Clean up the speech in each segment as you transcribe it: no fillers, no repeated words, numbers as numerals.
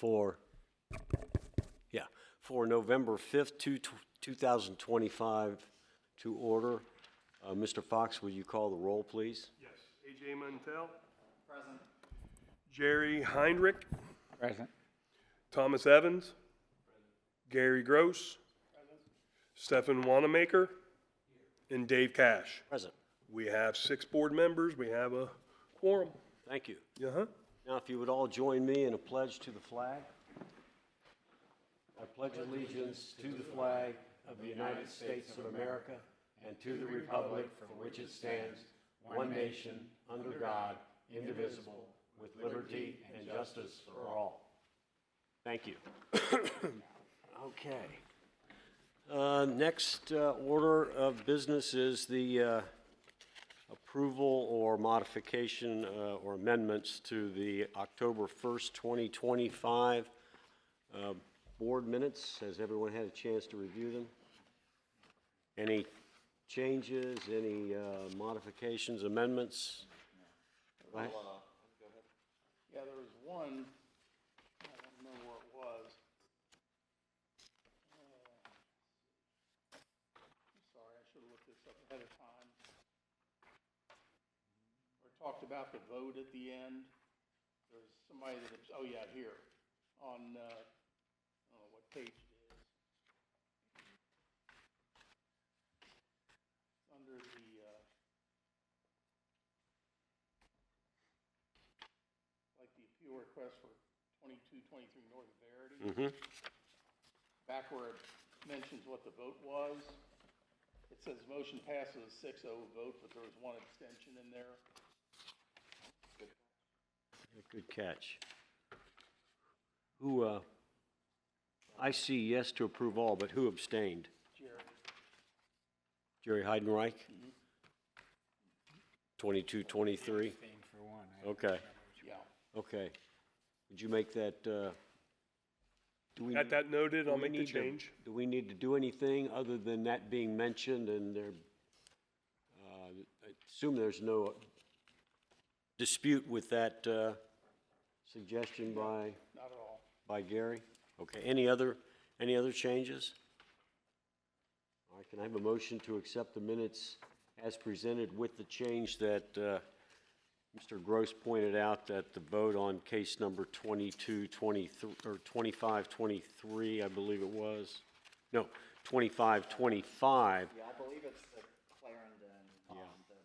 for, for November 5th, 2025 to order. Mr. Fox, will you call the roll, please? Yes. A.J. Muntel. Present. Jerry Heinrich. Present. Thomas Evans. Gary Gross. Stephen Wanamaker. And Dave Cash. Present. We have 6 board members. We have a quorum. Thank you. Uh-huh. Now, if you would all join me in a pledge to the flag. I pledge allegiance to the flag of the United States of America and to the republic for which it stands, one nation, under God, indivisible, with liberty and justice for all. Thank you. Okay. Next order of business is the approval or modification or amendments to the October 1st, 2025 board minutes. Has everyone had a chance to review them? Any changes, any modifications, amendments? Go ahead. Yeah, there was one, I don't remember where it was. Sorry, I should have looked this up ahead of time. We talked about the vote at the end. There's somebody that, oh yeah, here, on, I don't know what page it is. It's under the, like the appeal request for 2223 North Verity. Mm-hmm. Back where it mentions what the vote was, it says motion passes 6-0 vote, but there was one abstention in there. Good catch. Who, I see yes to approve all, but who abstained? Jerry Heidenreich? 2223? For one. Okay, Yeah. okay. Would you make that, do we? Got that noted. I'll do we make the need to- change. Do we need to do anything other than that being mentioned and there, I assume there's no dispute with that suggestion by Not at all. Gary? Okay, any other changes? All right, can I have a motion to accept the minutes as presented with the change that Mr. Gross pointed out, that the vote on case number 2223, or 2523, I believe it was. No, 2525. Yeah, I believe it's the Clarendon, the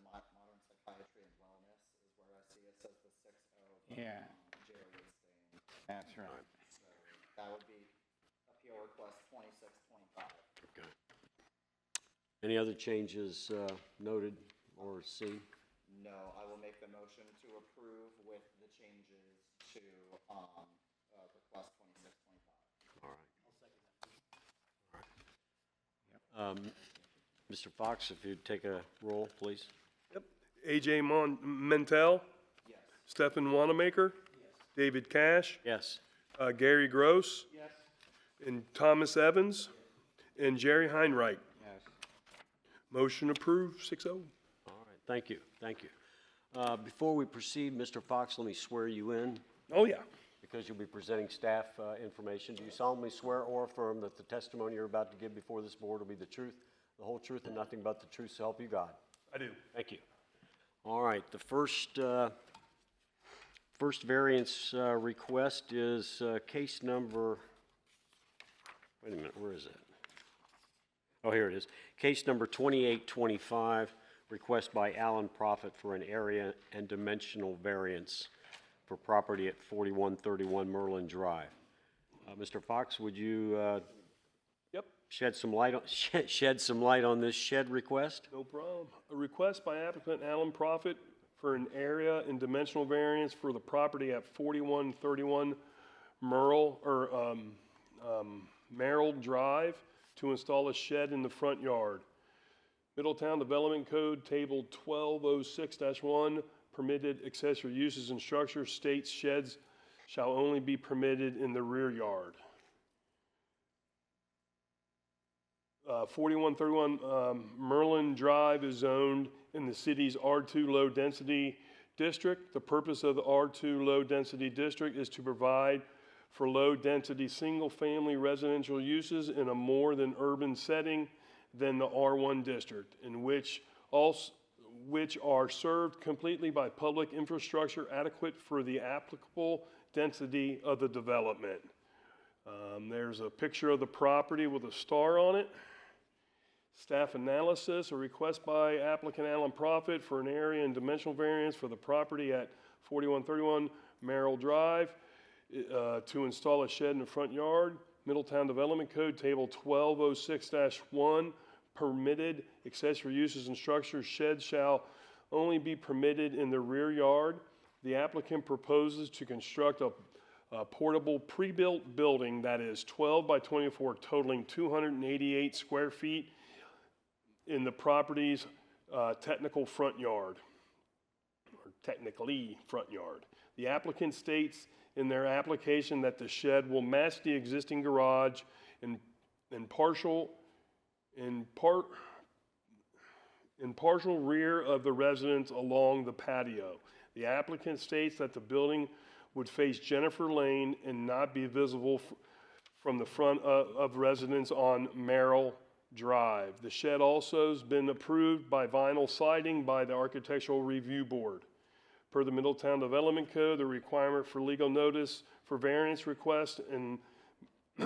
modern psychiatry and wellness is where I see it says the 6-0. Yeah, Jerry abstained. that's right. So that would be appeal request 2625. Okay. Any other changes noted or seen? No, I will make the motion to approve with the changes to request 2625. All right. All right. Mr. Fox, if you'd take a roll, please. Yep. A.J. Muntel. Yes. Stephen Wanamaker. Yes. David Cash. Yes. Gary Gross. Yes. And Thomas Evans. And Jerry Heinrich. Yes. Motion approved, 6-0. All right, thank you, thank you. Before we proceed, Mr. Fox, let me swear you in, Oh, yeah. because you'll be presenting staff information. Do you solemnly swear or affirm that the testimony you're about to give before this board will be the truth, the whole truth, and nothing but the truth, so help you God? I do. Thank you. All right, the first variance request is case number, wait a minute, where is it? Oh, here it is. Case number 2825, request by Alan Prophet for an area and dimensional variance for property at 4131 Merlin Drive. Mr. Fox, would you Yep. shed some light on this shed request? No problem. A request by applicant Alan Prophet for an area and dimensional variance for the property at 4131 Merrill Drive to install a shed in the front yard. Middletown Development Code Table 1206-1, permitted accessory uses and structures states sheds shall only be permitted in the rear yard. 4131 Merlin Drive is zoned in the city's R2 low density district. The purpose of the R2 low density district is to provide for low-density, single-family residential uses in a more than urban setting than the R1 district, in which are served completely by public infrastructure adequate for the applicable density of the development. There's a picture of the property with a star on it. Staff analysis, a request by applicant Alan Profit for an area and dimensional variance for the property at 4131 Merrill Drive to install a shed in the front yard. Middletown Development Code, Table 1206-1, permitted accessory uses and structures. Sheds shall only be permitted in the rear yard. The applicant proposes to construct a portable pre-built building that is 12 by 24, totaling 288 square feet in the property's technical front yard, or technically front yard. The applicant states in their application that the shed will match the existing garage in partial rear of the residence along the patio. The applicant states that the building would face Jennifer Lane and not be visible from the front of residence on Merrill Drive. The shed also has been approved by vinyl siding by the Architectural Review Board. Per the Middletown Development Code, the requirement for legal notice for variance request and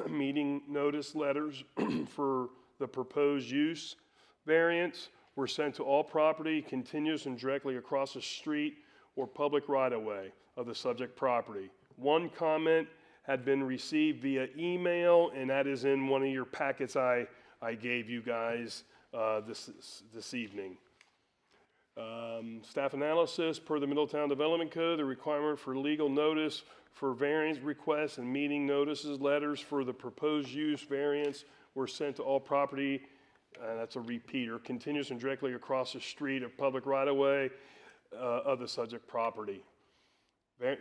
meeting notice letters for the proposed use variance were sent to all property continuous and directly across the street or public right-of-way of the subject property. One comment had been received via email, and that is in one of your packets I gave you guys this evening. Staff analysis, per the Middletown Development Code, the requirement for legal notice for variance requests and meeting notices letters for the proposed use variance were sent to all property, that's a repeater, continuous and directly across the street of public right-of-way of the subject property.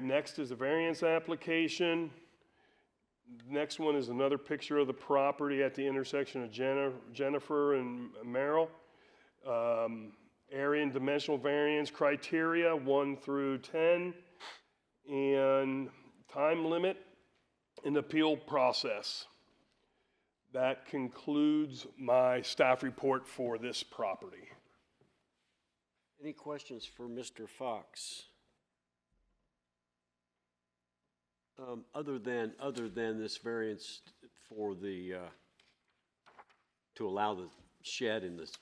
Next is the variance application. Next one is another picture of the property at the intersection of Jennifer and Merrill. Area and dimensional variance criteria 1 through 10, and time limit and appeal process. That concludes my staff report for this property. Any questions for Mr. Fox? Other than this variance for the, to allow the shed in this,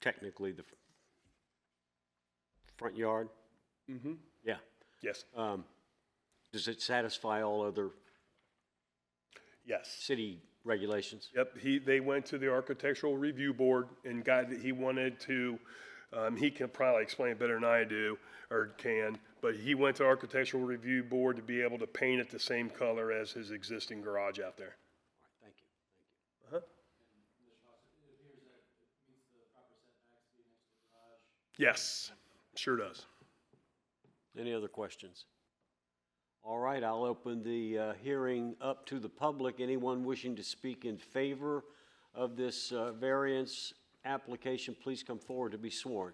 technically the front yard? Mm-hmm. Yeah. Yes. Does it satisfy all other Yes. city regulations? Yep. They went to the Architectural Review Board and he wanted to, he can probably explain it better than I do, or can, but he went to Architectural Review Board to be able to paint it the same color as his existing garage out there. All right, thank you. Uh-huh. Yes, sure does. Any other questions? All right, I'll open the hearing up to the public. Anyone wishing to speak in favor of this variance application, please come forward to be sworn.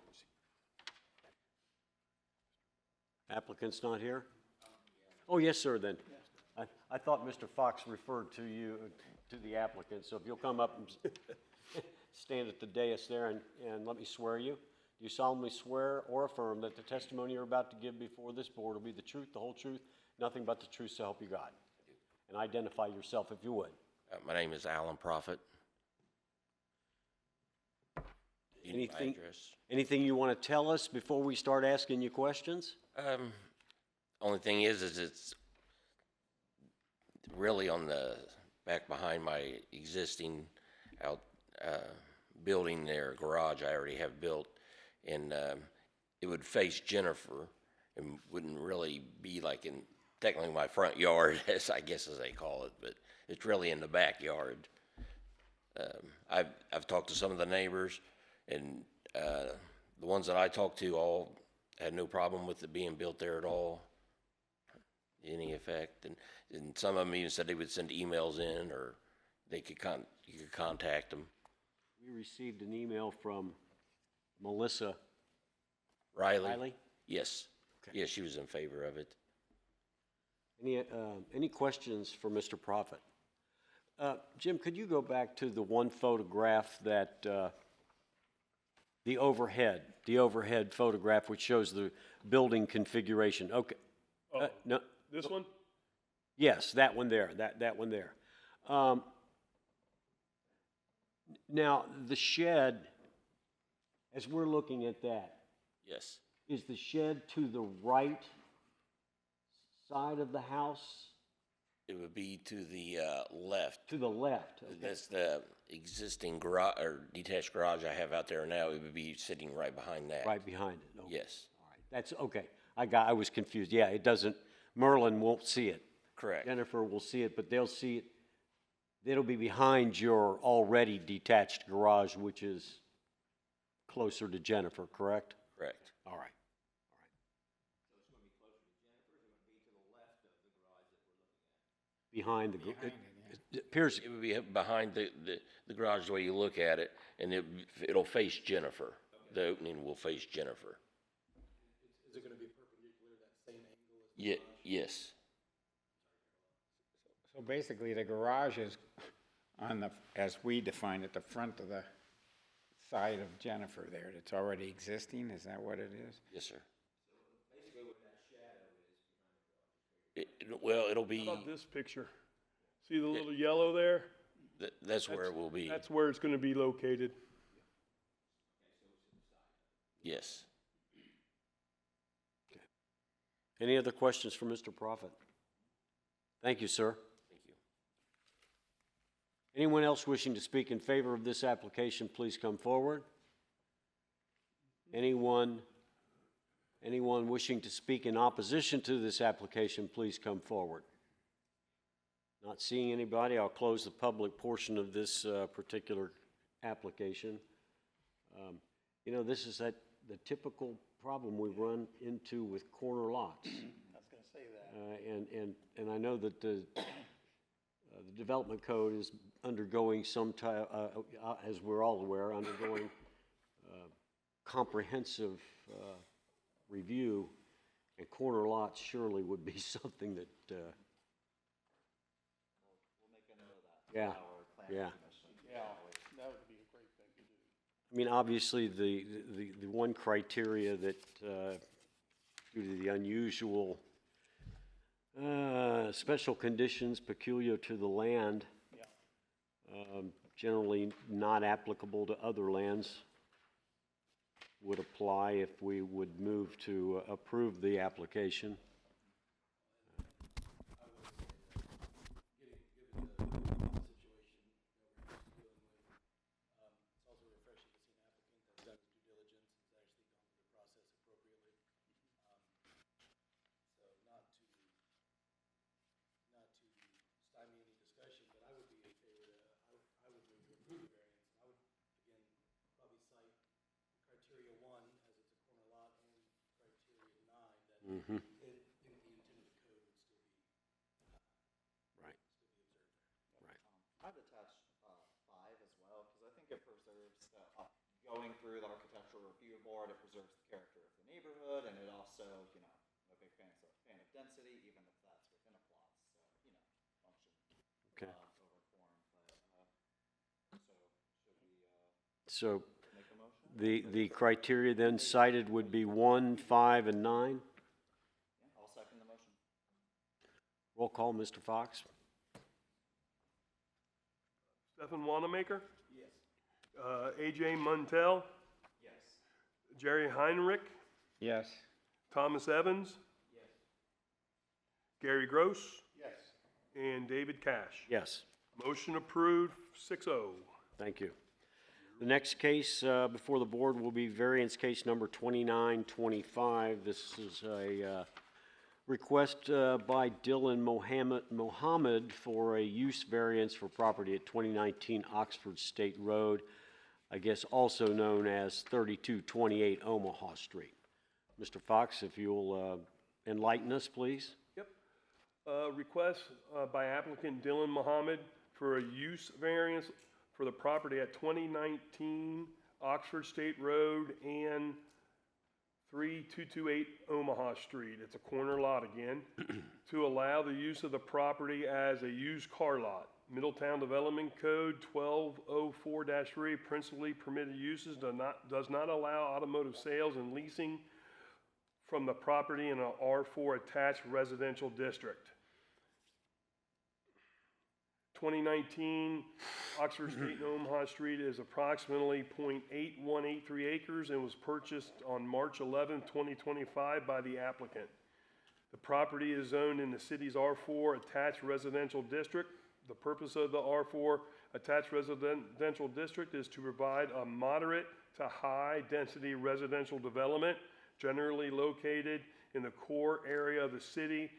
Applicant's not here? Oh, yes, sir, then. I thought Mr. Fox referred to you, to the applicant, so if you'll come up and stand at the dais there and let me swear you. Do you solemnly swear or affirm that the testimony you're about to give before this board will be the truth, the whole truth, nothing but the truth, so help you God? And identify yourself if you would. My name is Alan Profit. Anything you want to tell us before we start asking you questions? Only thing is it's really on the back behind my existing building there, garage I already have built, and it would face Jennifer and wouldn't really be like in technically my front yard, as I guess as they call it, but it's really in the backyard. I've talked to some of the neighbors, and the ones that I talked to all had no problem with it being built there at all, any effect, and some of them even said they would send emails in, or they could you could contact them. We received an email from Melissa Riley? Riley? Yes. Okay. Yes, she was in favor of it. Any questions for Mr. Prophet? Jim, could you go back to the one photograph that, the overhead photograph which shows the building configuration? Okay. No, This one? yes, that one there, that one there. Now, the shed, as we're looking at that, Yes, is the shed to the right side of the house? it would be to the left. To the left? Okay. That's the existing garage, or detached garage I have out there now. It would be sitting right behind that. Right behind it? Okay. Yes, All right, that's, okay. I was confused. Yeah, it doesn't, Merlin won't see it. correct. Jennifer will see it, but they'll see it, it'll be behind your already detached garage, which is closer to Jennifer, correct? Correct. All right. Behind the, it appears, It would be behind the garage the way you look at it, and it'll face Jennifer. The opening will face Jennifer. Is it gonna be perpendicular, that same angle as the garage? Yes, So basically, the garage is on the, as we define it, the front of the side of Jennifer there. It's already existing, is that what it is? yes, sir. Well, it'll be, How about this picture? See the little yellow there? that's where it will be. That's where it's gonna be located. Yes. any other questions for Mr. Prophet? Thank you, sir. Thank you. Anyone else wishing to speak in favor of this application, please come forward. Anyone wishing to speak in opposition to this application, please come forward. Not seeing anybody, I'll close the public portion of this particular application. You know, this is the typical problem we run into with corner lots. I was gonna say that. And I know that the development code is undergoing some type, as we're all aware, undergoing comprehensive review, and corner lots surely would be something that, We'll make a note of that. Yeah, Our planning yeah. commission. Yeah, that would be a great thing to do. I mean, obviously, the one criteria that, due to the unusual special conditions peculiar to the land, Yeah. generally not applicable to other lands, would apply if we would move to approve the application. It's also refreshing to see an applicant that's done his due diligence, has actually gone through the process appropriately. So not to stymie any discussion, but I would be in favor I would move to approve the variance. And I would, again, probably cite criteria 1, as it's a corner lot, and criteria 9, that the intent of the code would still be Right. observed. Right. I'd attach 5 as well, because I think it preserves, going through the architectural review board, it preserves the character of the neighborhood, and it also, you know, I'm a big fan of density, even if that's within a plot, so, you know, function Okay. over form, but, so, should we, So make a motion? the criteria then cited would be 1, 5, and 9. Yeah, I'll second the motion. Roll call, Mr. Fox. Stephen Wanamaker? Yes. AJ Muntel? Yes. Jerry Heinrich? Yes. Thomas Evans? Yes. Gary Gross? Yes. And David Cash? Yes. Motion approved, 6-0. Thank you. The next case before the board will be variance case number 2925. This is a request by Dylan Mohammed for a use variance for property at 2019 Oxford State Road, I guess also known as 3228 Omaha Street. Mr. Fox, if you'll enlighten us, please. Yep. Request by applicant Dylan Mohammed for a use variance for the property at 2019 Oxford State Road and 3 3228 Omaha Street. It's a corner lot again, to allow the use of the property as a used car lot. Middletown Development Code 1204-3, principally permitted uses, does not allow automotive sales and leasing from the property in a R4 attached residential district. 2019 Oxford Street and Omaha Street is approximately .8183 acres and was purchased on March 11, 2025 by the applicant. The property is zoned in the city's R4 attached residential district. The purpose of the R4 attached residential district is to provide a moderate to high density residential development generally located in the core area of the city,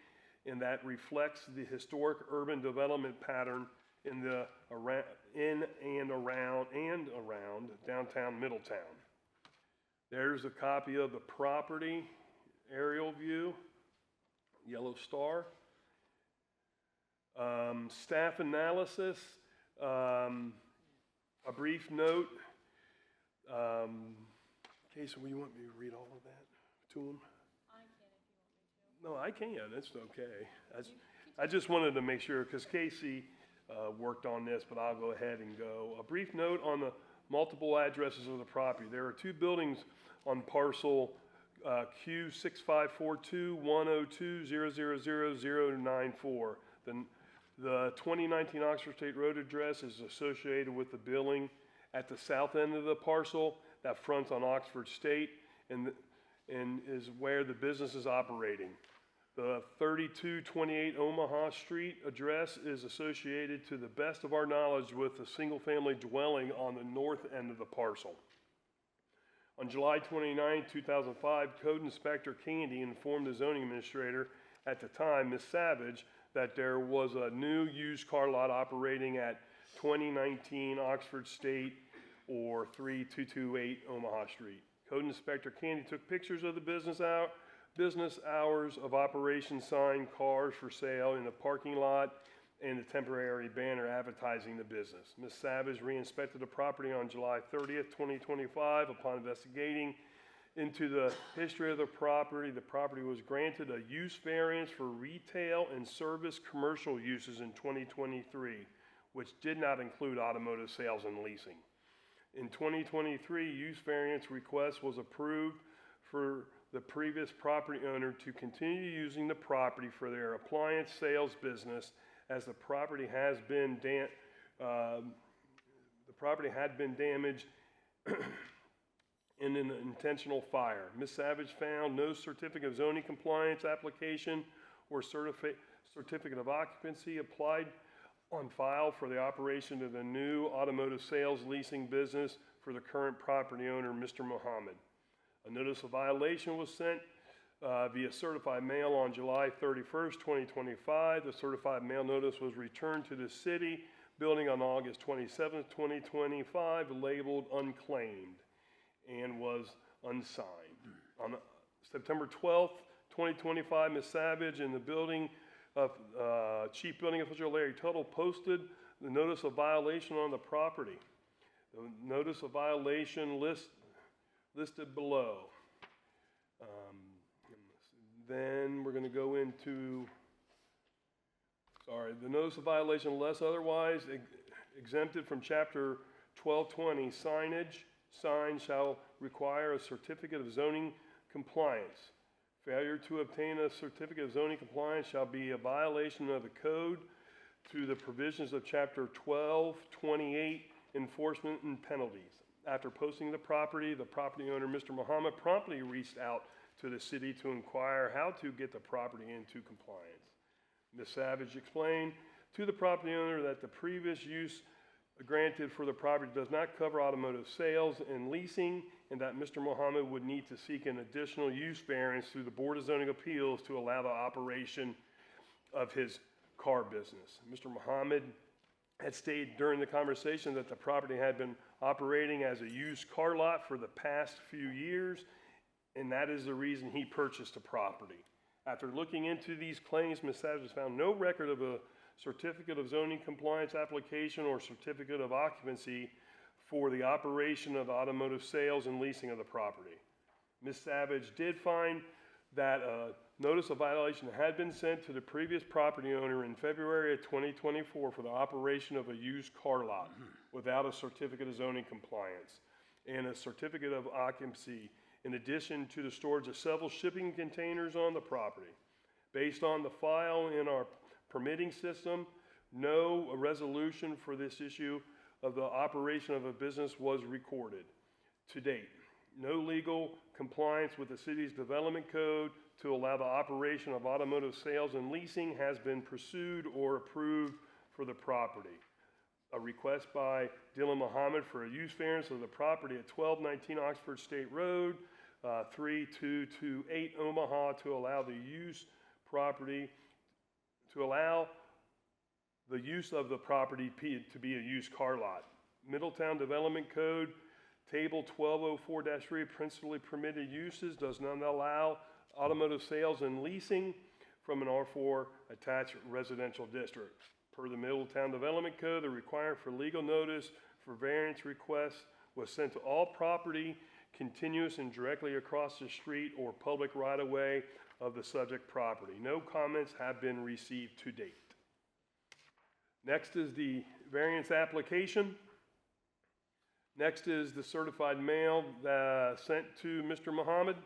and that reflects the historic urban development pattern in and around downtown Middletown. There's a copy of the property aerial view, yellow star. Staff analysis, a brief note. Casey, will you want me to read all of that to them? No, I can, it's okay. I just wanted to make sure, because Casey worked on this, but I'll go ahead and go. A brief note on the multiple addresses of the property. There are 2 buildings on parcel Q6542-102-000-094. The 2019 Oxford State Road address is associated with the building at the south end of the parcel that fronts on Oxford State and is where the business is operating. The 3228 Omaha Street address is associated, to the best of our knowledge, with a single-family dwelling on the north end of the parcel. On July 29, 2005, Code Inspector Candy informed the zoning administrator at the time, Ms. Savage, that there was a new used car lot operating at 2019 Oxford State or 3228 Omaha Street. Code Inspector Candy took pictures of the business hours of operation sign, cars for sale in the parking lot, and the temporary banner advertising the business. Ms. Savage re-inspected the property on July 30th, 2025. Upon investigating into the history of the property was granted a use variance for retail and service commercial uses in 2023, which did not include automotive sales and leasing. In 2023, use variance request was approved for the previous property owner to continue using the property for their appliance sales business, as the property had been damaged in an intentional fire. Ms. Savage found no certificate of zoning compliance application or certificate of occupancy applied on file for the operation of the new automotive sales leasing business for the current property owner, Mr. Muhammad. A notice of violation was sent via certified mail on July 31st, 2025. The certified mail notice was returned to the city building on August 27th, 2025, labeled unclaimed, and was unsigned. On September 12th, 2025, Ms. Savage and the building of Chief Building Official Larry Tuttle posted the notice of violation on the property. The notice of violation listed below. Then we're going to go into, the notice of violation unless otherwise exempted from Chapter 1220 signage. Signs shall require a certificate of zoning compliance. Failure to obtain a certificate of zoning compliance shall be a violation of the code through the provisions of Chapter 1228, enforcement and penalties. After posting the property owner, Mr. Muhammad, promptly reached out to the city to inquire how to get the property into compliance. Ms. Savage explained to the property owner that the previous use granted for the property does not cover automotive sales and leasing, and that Mr. Muhammad would need to seek an additional use variance through the Board of Zoning Appeals to allow the operation of his car business. Mr. Muhammad had stated during the conversation that the property had been operating as a used car lot for the past few years, and that is the reason he purchased the property. After looking into these claims, Ms. Savage found no record of a certificate of zoning compliance application or certificate of occupancy for the operation of automotive sales and leasing of the property. Ms. Savage did find that a notice of violation had been sent to the previous property owner in February of 2024 for the operation of a used car lot without a certificate of zoning compliance and a certificate of occupancy, in addition to the storage of several shipping containers on the property. Based on the file in our permitting system, no resolution for this issue of the operation of a business was recorded to date. No legal compliance with the city's development code to allow the operation of automotive sales and leasing has been pursued or approved for the property. A request by Dylan Muhammad for a use variance of the property at 1219 Oxford State Road, 3228 Omaha, to allow the use of the property to be a used car lot. Middletown Development Code, Table 1204-3, principally permitted uses, does not allow automotive sales and leasing from an R4 attached residential district. Per the Middletown Development Code, the requirement for legal notice for variance requests was sent to all property continuous and directly across the street or public right-of-way of the subject property. No comments have been received to date. Next is the variance application. Next is the certified mail sent to Mr. Muhammad.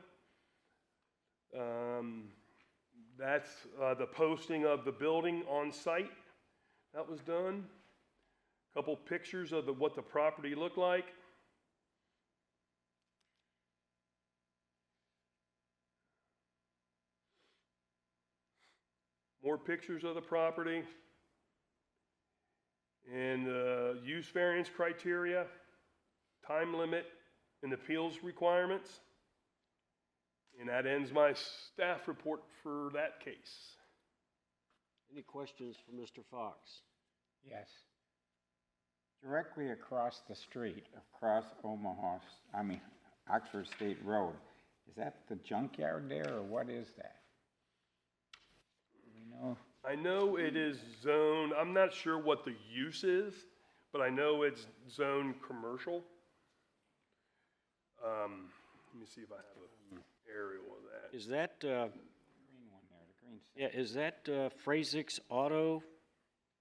That's the posting of the building on site. That was done. Couple pictures of what the property looked like. More pictures of the property. And use variance criteria, time limit, and appeals requirements. And that ends my staff report for that case. Any questions for Mr. Fox? Yes. Directly across the street, across Oxford State Road, is that the junkyard there, or what is that? Do we know? I know it is zoned, I'm not sure what the use is, but I know it's zoned commercial. Let me see if I have an aerial of that. Is that, Green one there, the green. yeah, is that Frazek's Auto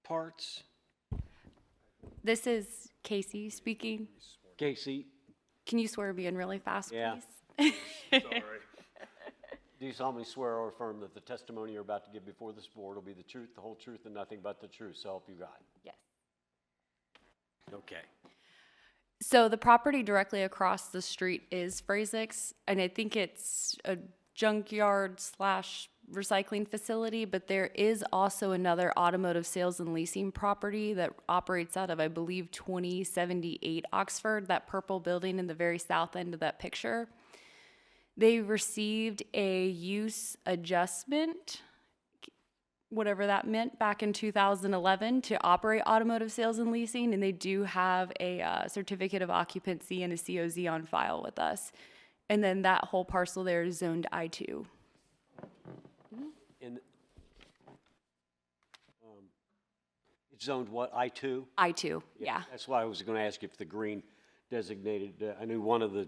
Parts? This is Casey speaking. Casey, Can you swear me in really fast, Yeah. please? Sorry. do you solemnly swear or affirm that the testimony you're about to give before this board will be the truth, the whole truth, and nothing but the truth, so help you God? Yes. Okay. So the property directly across the street is Frazek's, and I think it's a junkyard slash recycling facility, but there is also another automotive sales and leasing property that operates out of, I believe, 2078 Oxford, that purple building in the very south end of that picture. They received a use adjustment, whatever that meant, back in 2011 to operate automotive sales and leasing, and they do have a certificate of occupancy and a COZ on file with us. And then that whole parcel there is zoned I-2. And it's zoned what, I-2? I-2, yeah. That's why I was going to ask if the green designated, I knew one of the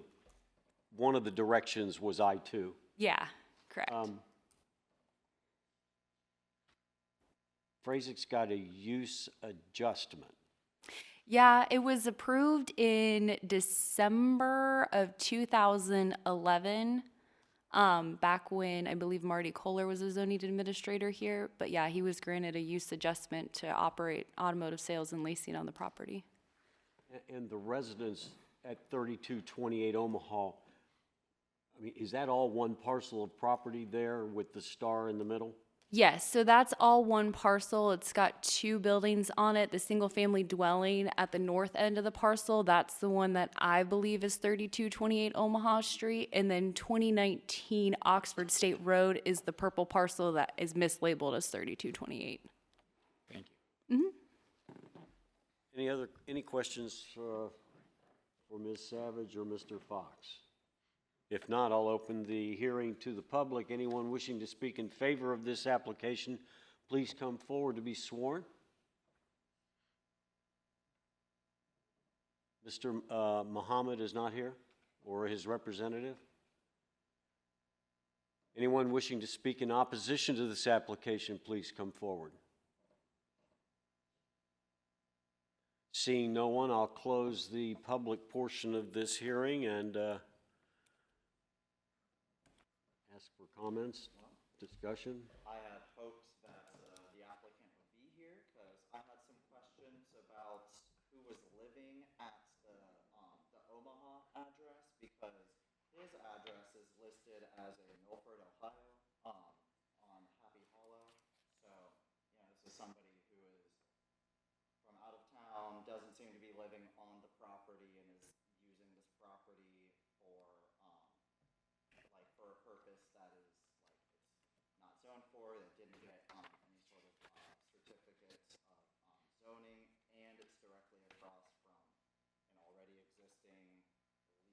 directions was I-2. Yeah, correct. Frazek's got a use adjustment. Yeah, it was approved in December of 2011, back when I believe Marty Kohler was a zoning administrator here. But yeah, he was granted a use adjustment to operate automotive sales and leasing on the property. And the residents at 3228 Omaha, I mean, is that all one parcel of property there with the star in the middle? Yes, so that's all one parcel. It's got two buildings on it. The single-family dwelling at the north end of the parcel, that's the one that I believe is 3228 Omaha Street. And then 2019 Oxford State Road is the purple parcel that is mislabeled as 3228. Thank you. Any questions for Ms. Savage or Mr. Fox? If not, I'll open the hearing to the public. Anyone wishing to speak in favor of this application, please come forward to be sworn. Mr. Muhammad is not here, or his representative? Anyone wishing to speak in opposition to this application, please come forward. Seeing no one, I'll close the public portion of this hearing and ask for comments, discussion. I had hoped that the applicant would be here because I had some questions about who was living at the Omaha address because his address is listed as a Milford, Ohio, on Happy Hollow. So, you know, this is somebody who is from out of town, doesn't seem to be living on the property and is using this property for, like for a purpose that is like it's not zoned for, that didn't get any sort of certificates of zoning, and it's directly across from an already existing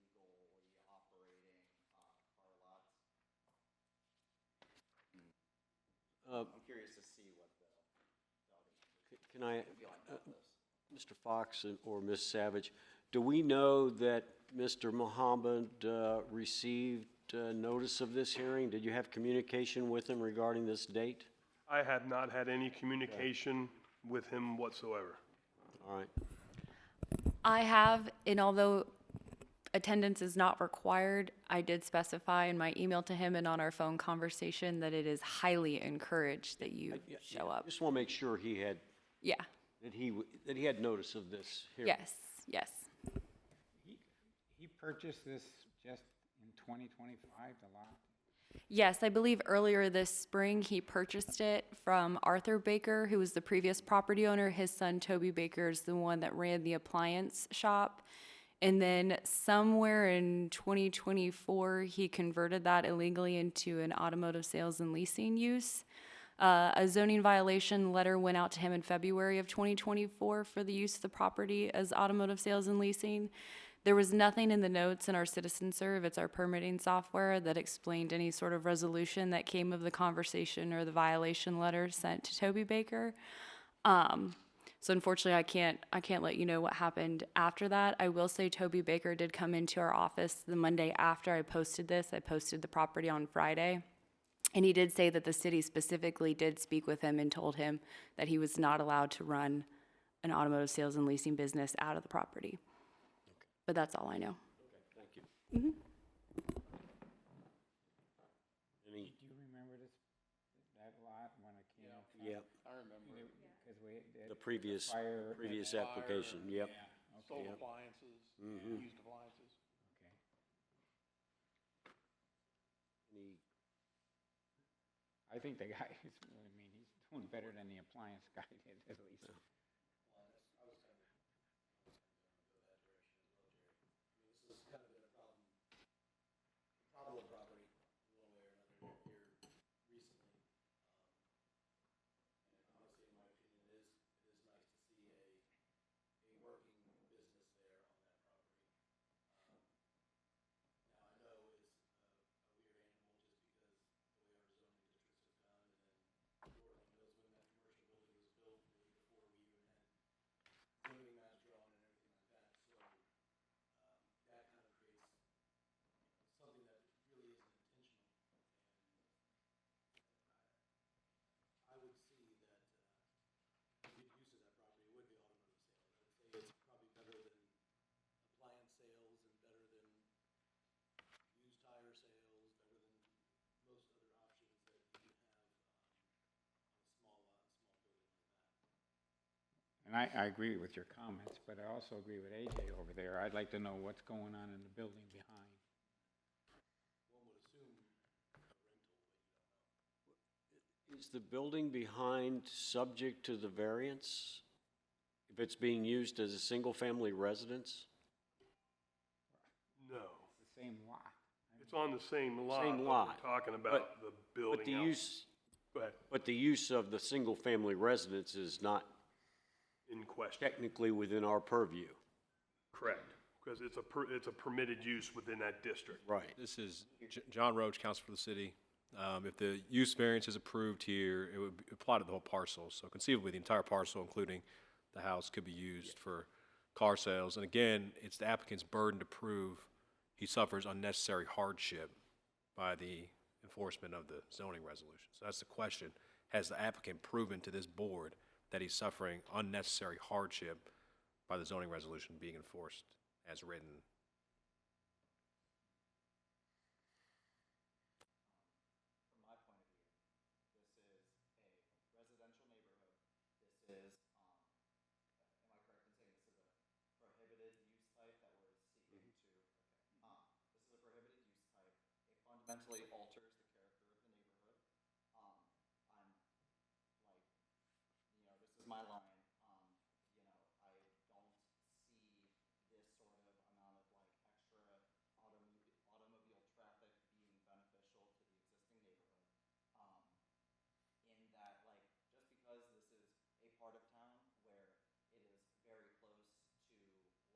legally operating car lot. I'm curious to see what the Can I, feel like about this. Mr. Fox or Ms. Savage, do we know that Mr. Mohammed received notice of this hearing? Did you have communication with him regarding this date? I have not had any communication with him whatsoever. All right. I have, and although attendance is not required, I did specify in my email to him and on our phone conversation that it is highly encouraged that you show up. Just want to make sure he had, Yeah, that he had notice of this hearing. yes, yes. He purchased this just in 2025, the lot? Yes, I believe earlier this spring, he purchased it from Arthur Baker, who was the previous property owner. His son, Toby Baker, is the one that ran the appliance shop. And then somewhere in 2024, he converted that illegally into an automotive sales and leasing use. A zoning violation letter went out to him in February of 2024 for the use of the property as automotive sales and leasing. There was nothing in the notes in our Citizen Serve, it's our permitting software, that explained any sort of resolution that came of the conversation or the violation letter sent to Toby Baker. So unfortunately, I can't let you know what happened after that. I will say Toby Baker did come into our office the Monday after I posted this. I posted the property on Friday. And he did say that the city specifically did speak with him and told him that he was not allowed to run an automotive sales and leasing business out of the property. But that's all I know. Thank you. Mm-hmm. Any, Do you remember that lot when it came? yeah, I remember. Because the previous fire. application, yep. Sold Yep. appliances, Mhm. used appliances. Okay. Any, I think the guy, he's doing better than the appliance guy did, at least. This has kind of been a problem property in one way or another here recently. And honestly, in my opinion, it is nice to see a working business there on that property. Now, I know it's a weird animal just because the way our zoning districts have done, and then Lord only knows when that commercial building was built, maybe before we even had zoning maps drawn and everything like that. So that kind of creates something that really isn't intentional. And I would see that a good use of that property would be automotive sales. I would say it's probably better than appliance sales and better than used tire sales, better than most other options that you can have on a small lot, a small building like that. And I agree with your comments, but I also agree with AJ over there. I'd like to know what's going on in the building behind. One would assume a rental, but you don't know. is the building behind subject to the variance? If it's being used as a single-family residence? No, It's the same lot. it's on the same lot. Same but lot, We're talking but- about the building But the out. use, Go ahead, but the use of the single-family residence is not in question. technically within our purview. Correct, because it's a permitted use within that district. Right. This is John Roach, counsel for the city. If the use variance is approved here, it would apply to the whole parcel. So conceivably, the entire parcel, including the house, could be used for car sales. And again, it's the applicant's burden to prove he suffers unnecessary hardship by the enforcement of the zoning resolution. So that's the question. Has the applicant proven to this board that he's suffering unnecessary hardship by the zoning resolution being enforced as written? From my point of view, this is a residential neighborhood. This is, am I correct in saying this is a prohibited use type that we're seeking to, okay. This is a prohibited use type. It fundamentally alters the character of the neighborhood. I'm like, this is my line. I don't see this sort of amount of like extra automobile traffic being beneficial to the existing neighborhood. In that, like, just because this is a part of town where it is very close to,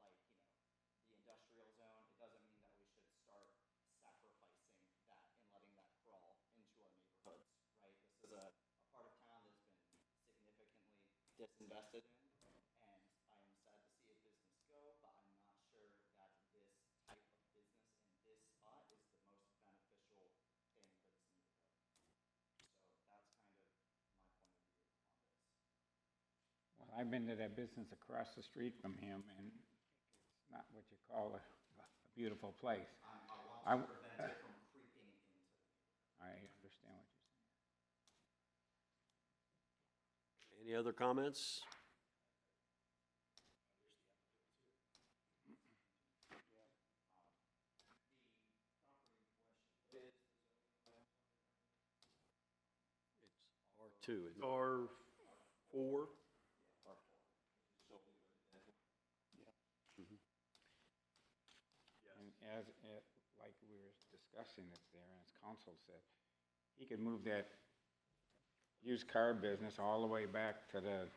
like, the industrial zone, it doesn't mean that we should start sacrificing that and letting that crawl into our neighborhoods, right? This is a part of town that's been significantly disinvested in, and I am sad to see a business go, but I'm not sure that this type of business in this spot is the most beneficial thing for this neighborhood. So that's kind of my point of view on this. Well, I've been to that business across the street from him, and it's not what you call a beautiful place. I want to prevent it from creeping into the neighborhood. I understand what you're saying. Any other comments? It's R2, isn't it? R4. And like we were discussing it there, and as counsel said, he could move that used car business all the way back to the,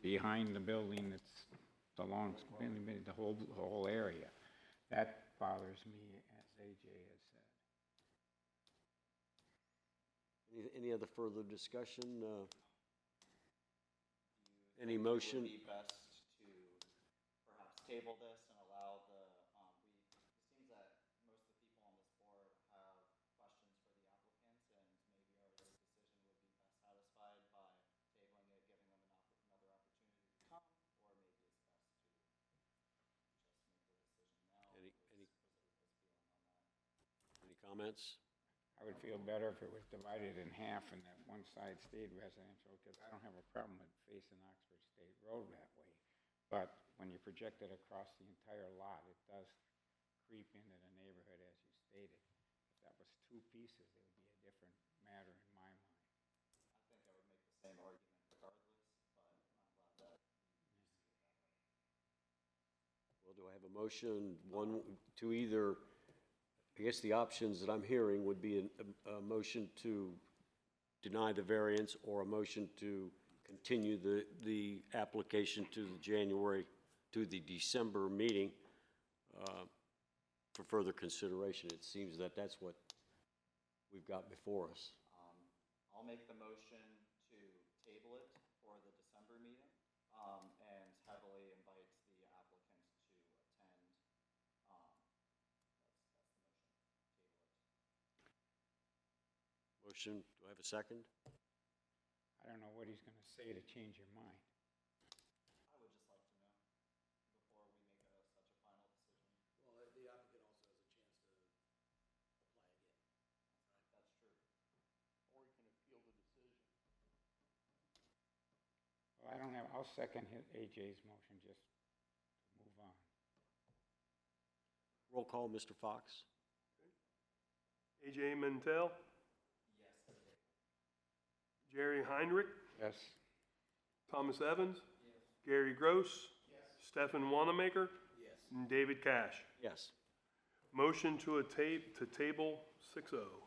behind the building that's belongs, the whole area. That bothers me, as AJ has said. Any other further discussion? Any motion? Would be best to perhaps table this and allow the, it seems that most of the people on this board have questions for the applicant, and maybe our decision would be best satisfied by tabling it, giving them another opportunity to come, or maybe it's best to just make the decision now. Any What's feeling on that? Any comments? I would feel better if it was divided in half and that one side stayed residential, because I don't have a problem with facing Oxford State Road that way. But when you project it across the entire lot, it does creep into the neighborhood, as you stated. If that was two pieces, it would be a different matter in my mind. I think I would make the same argument regardless, but I'm glad that you see it that way. Well, do I have a motion, one, to either, I guess the options that I'm hearing would be a motion to deny the variance or a motion to continue the application to the December meeting for further consideration. It seems that that's what we've got before us. I'll make the motion to table it for the December meeting, and heavily invite the applicant to attend. That's the motion, table it. Motion, do I have a second? I don't know what he's going to say to change your mind. I would just like to know before we make such a final decision. Well, the applicant also has a chance to apply again, right? That's true. Or you can appeal the decision. Well, I don't have, I'll second AJ's motion just to move on. Roll call, Mr. Fox. AJ Mentel, Yes, to table. Jerry Heinrich, Yes, Thomas Evans, Gary Gross, Stefan Wanamaker, Yes. and David Cash. Yes. Motion to table 6-0.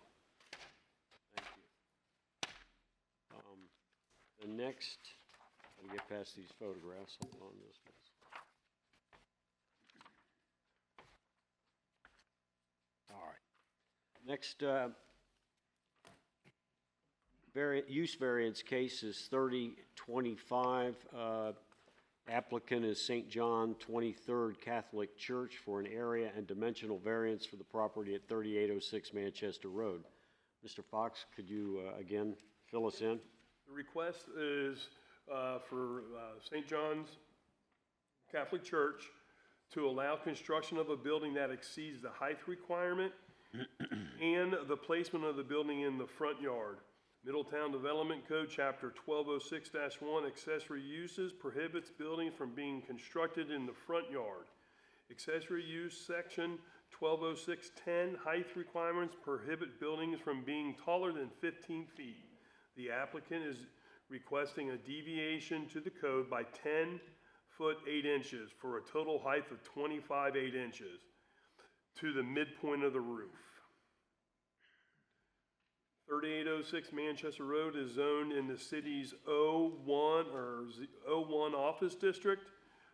Thank you. The next, let me get past these photographs. Hold on just a minute. All right. Next, use variance case is 3025. Applicant is St. John 23rd Catholic Church for an area and dimensional variance for the property at 3806 Manchester Road. Mr. Fox, could you, again, fill us in? The request is for St. John's Catholic Church to allow construction of a building that exceeds the height requirement and the placement of the building in the front yard. Middletown Development Code, Chapter 1206-1, accessory uses prohibits buildings from being constructed in the front yard. Accessory use section 1206-10, height requirements prohibit buildings from being taller than 15 feet. The applicant is requesting a deviation to the code by 10 foot 8 inches for a total height of 25 8 inches to the midpoint of the roof. 3806 Manchester Road is zoned in the city's O1 office district.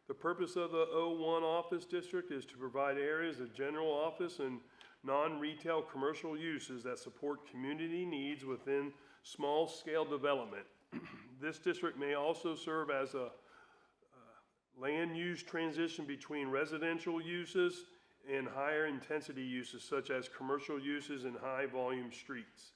The purpose of the O1 office district is to provide areas of general office and non-retail commercial uses that support community needs within small-scale development. This district may also serve as a land use transition between residential uses and higher intensity uses such as commercial uses and high volume streets.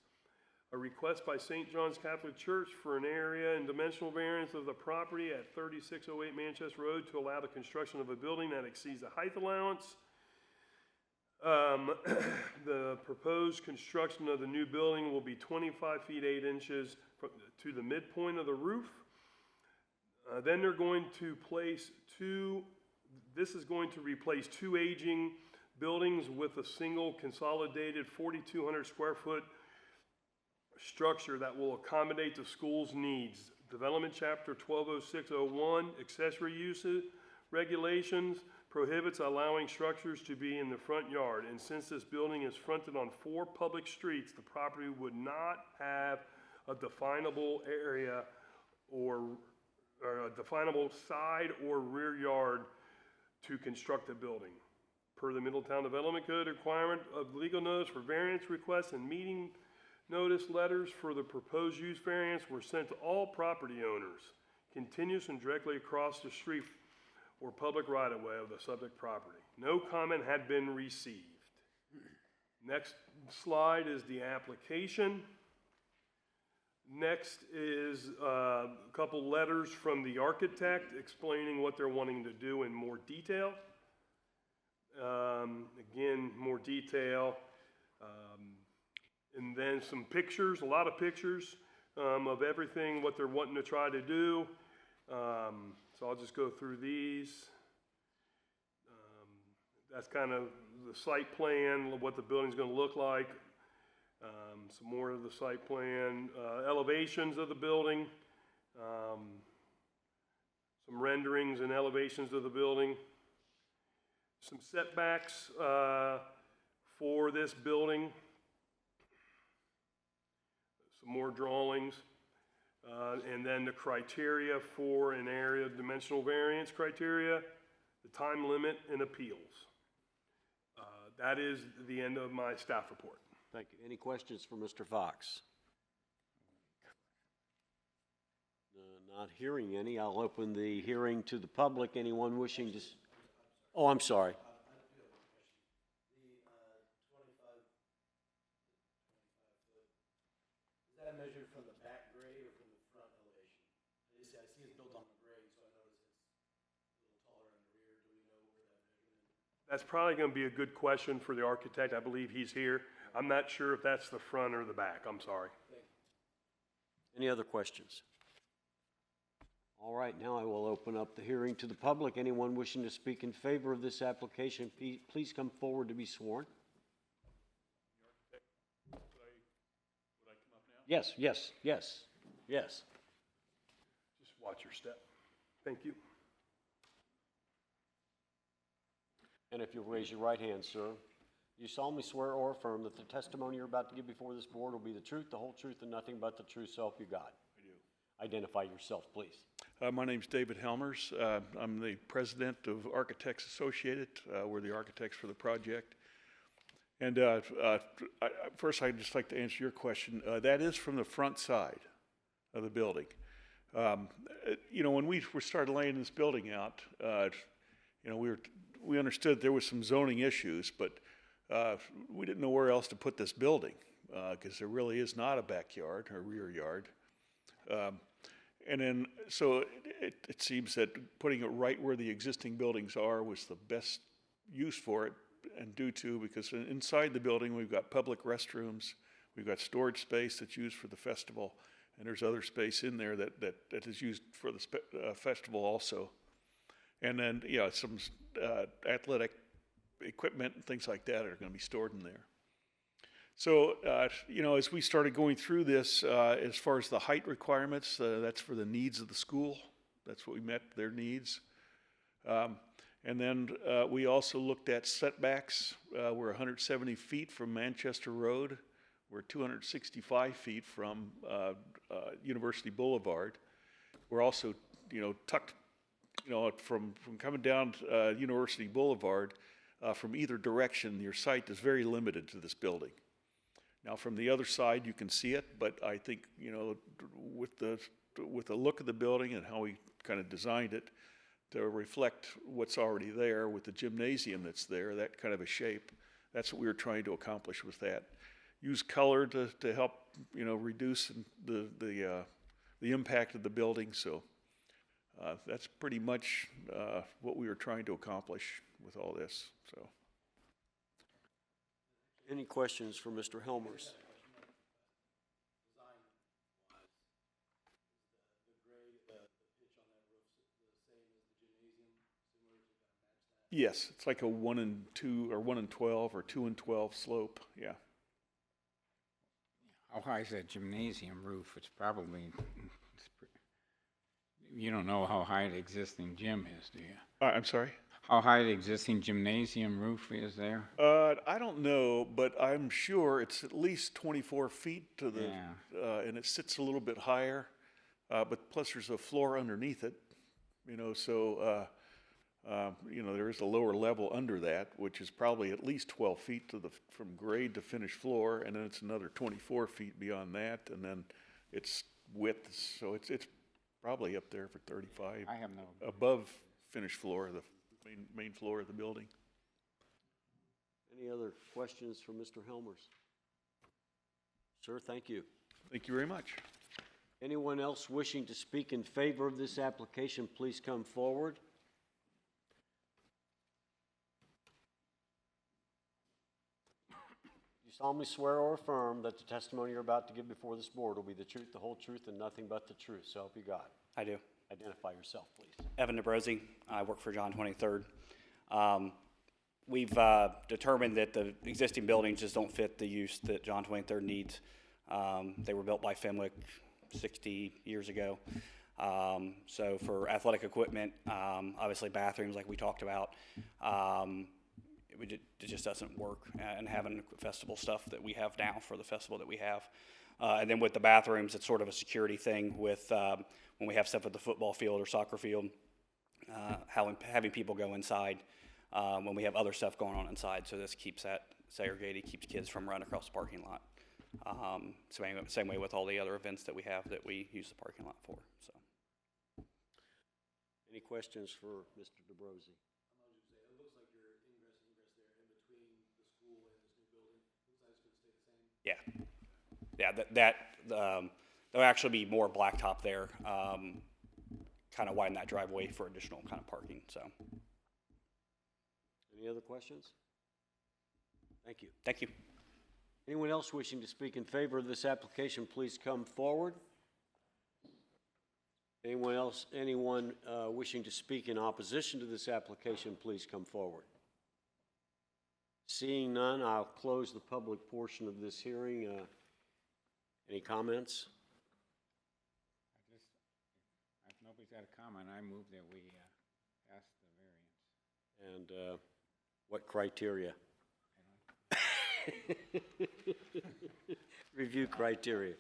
A request by St. John's Catholic Church for an area and dimensional variance of the property at 3608 Manchester Road to allow the construction of a building that exceeds the height allowance. The proposed construction of the new building will be 25 feet 8 inches to the midpoint of the roof. Then they're going to place this is going to replace two aging buildings with a single consolidated 4,200 square foot structure that will accommodate the school's needs. Development Chapter 1206-01, accessory uses regulations prohibits allowing structures to be in the front yard. And since this building is fronted on 4 public streets, the property would not have a definable area or a definable side or rear yard to construct a building. Per the Middletown Development Code, requirement of legal notice for variance requests and meeting notice letters for the proposed use variance were sent to all property owners, continuous and directly across the street or public right-of-way of the subject property. No comment had been received. Next slide is the application. Next is a couple letters from the architect explaining what they're wanting to do in more detail. Again, more detail. And then some pictures, a lot of pictures of everything, what they're wanting to try to do. So I'll just go through these. That's kind of the site plan, what the building's going to look like. Some more of the site plan, elevations of the building, some renderings and elevations of the building, some setbacks for this building, some more drawings, and then the criteria for an area dimensional variance criteria, the time limit, and appeals. That is the end of my staff report. Thank you. Any questions for Mr. Fox? Not hearing any. I'll open the hearing to the public. Anyone wishing to? Oh, I'm sorry. Is that measured from the back grade or from the front elevation? I see it's built on the grade, so I notice it's a little taller in the rear. Do we know where that measurement? That's probably going to be a good question for the architect. I believe he's here. I'm not sure if that's the front or the back. I'm sorry. Any other questions? All right, now I will open up the hearing to the public. Anyone wishing to speak in favor of this application, please come forward to be sworn. Would I come up now? Yes, yes, yes, yes. Just watch your step. Thank you. And if you'll raise your right hand, sir. You solemnly swear or affirm that the testimony you're about to give before this board will be the truth, the whole truth, and nothing but the truth, so help you God. I do. Identify yourself, please. My name's David Helmers. I'm the president of Architects Associated. We're the architects for the project. And first, I'd just like to answer your question. That is from the front side of the building. You know, when we started laying this building out, you know, we understood there was some zoning issues, but we didn't know where else to put this building. because there really is not a backyard or rear yard. And then, so it seems that putting it right where the existing buildings are was the best use for it, and due to, because inside the building, we've got public restrooms, we've got storage space that's used for the festival, and there's other space in there that is used for the festival also. And then, yeah, some athletic equipment and things like that are going to be stored in there. So, as we started going through this, as far as the height requirements, that's for the needs of the school. That's what we met, their needs. And then we also looked at setbacks. We're 170 feet from Manchester Road. We're 265 feet from University Boulevard. We're also, tucked, from coming down University Boulevard, from either direction, your sight is very limited to this building. Now, from the other side, you can see it, but I think, with the look of the building and how we kind of designed it to reflect what's already there with the gymnasium that's there, that kind of a shape, that's what we were trying to accomplish with that. Use color to help, reduce the impact of the building. So that's pretty much what we were trying to accomplish with all this. So. Any questions for Mr. Helmers? Yes, it's like a 1 and 2 or 1 and 12 or 2 and 12 slope. Yeah. How high is that gymnasium roof? It's probably, you don't know how high the existing gym is, do you? I'm sorry? How high the existing gymnasium roof is there? I don't know, but I'm sure it's at least 24 feet to the, and it sits a little bit higher, but plus there's a floor underneath it, so, there is a lower level under that, which is probably at least 12 feet from grade to finished floor, and then it's another 24 feet beyond that, and then it's width, so it's probably up there for 35. I have no. Above finished floor, the main floor of the building. Any other questions for Mr. Helmers? Sir, thank you. Thank you very much. Anyone else wishing to speak in favor of this application, please come forward. You solemnly swear or affirm that the testimony you're about to give before this board will be the truth, the whole truth, and nothing but the truth. So help you God. I do. Identify yourself, please. Evan DeBrosi. I work for John 23rd. We've determined that the existing buildings just don't fit the use that John 23rd needs. They were built by Fenwick 60 years ago. So for athletic equipment, obviously bathrooms like we talked about, it just doesn't work. And having festival stuff that we have now for the festival that we have. And then with the bathrooms, it's sort of a security thing with when we have stuff at the football field or soccer field, having people go inside when we have other stuff going on inside. So this keeps that segregated, keeps kids from running across the parking lot. So anyway, same way with all the other events that we have that we use the parking lot for. So. Any questions for Mr. DeBrosi? It looks like your ingress there in between the school and this new building. Looks like it's going to stay the same. Yeah. There'll actually be more blacktop there, kind of widen that driveway for additional kind of parking, so. Any other questions? Thank you. Thank you. Anyone else wishing to speak in favor of this application, please come forward. Anyone wishing to speak in opposition to this application, please come forward. Seeing none, I'll close the public portion of this hearing. Any comments? If nobody's got a comment, I move that we pass the variance. And what criteria? Review criteria.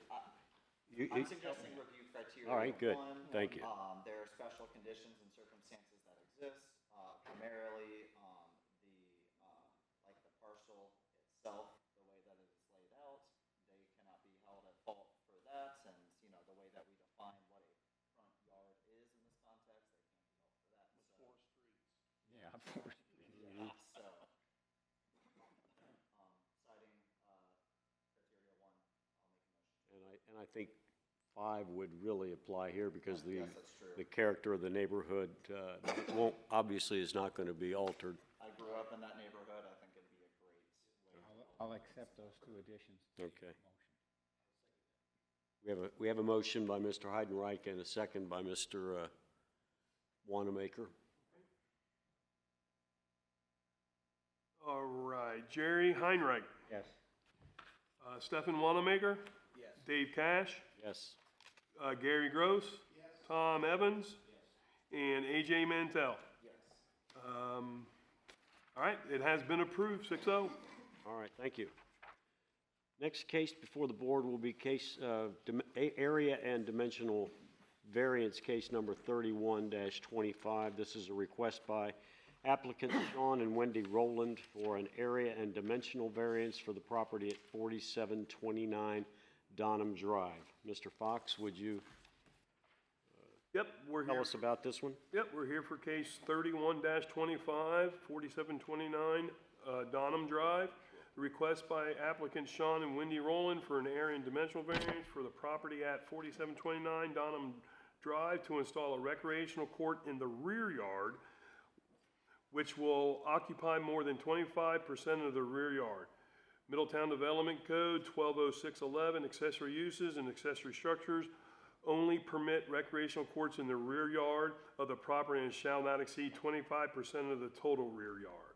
I'm suggesting review criteria. All right, good. 1. Thank you. There are special conditions and circumstances that exist, primarily like the parcel itself, the way that it is laid out. They cannot be held at fault for that, and the way that we define what a front yard is in this context, they can't be held for that. With 4 streets. Yeah, Yeah, so, citing criteria 1 And I think 5 would really apply here because Yes, that's true. the character of the neighborhood won't, obviously is not going to be altered. I grew up in that neighborhood, I think it'd be a great way. I'll accept those 2 additions to the Okay. motion. We have a motion by Mr. Heidenreich and a second by Mr. Wanamaker. All right, Jerry Heinrich, Yes. Stefan Wanamaker. Yes. Dave Cash, Yes. Gary Gross. Yes. Tom Evans. Yes. And AJ Mantell. Yes. All right, it has been approved, 6-0. All right, thank you. Next case before the board will be case, area and dimensional variance case number 31-25. This is a request by applicants Sean and Wendy Rowland for an area and dimensional variance for the property at 4729 Donham Drive. Mr. Fox, would you Yep, we're tell here. us about this one? Yep, we're here for case 31-25, 4729 Donham Drive. The request by applicant Sean and Wendy Rowland for an area and dimensional variance for the property at 4729 Donham Drive to install a recreational court in the rear yard, which will occupy more than 25% of the rear yard. Middletown Development Code 120611, accessory uses and accessory structures only permit recreational courts in the rear yard of the property and shall not exceed 25% of the total rear yard.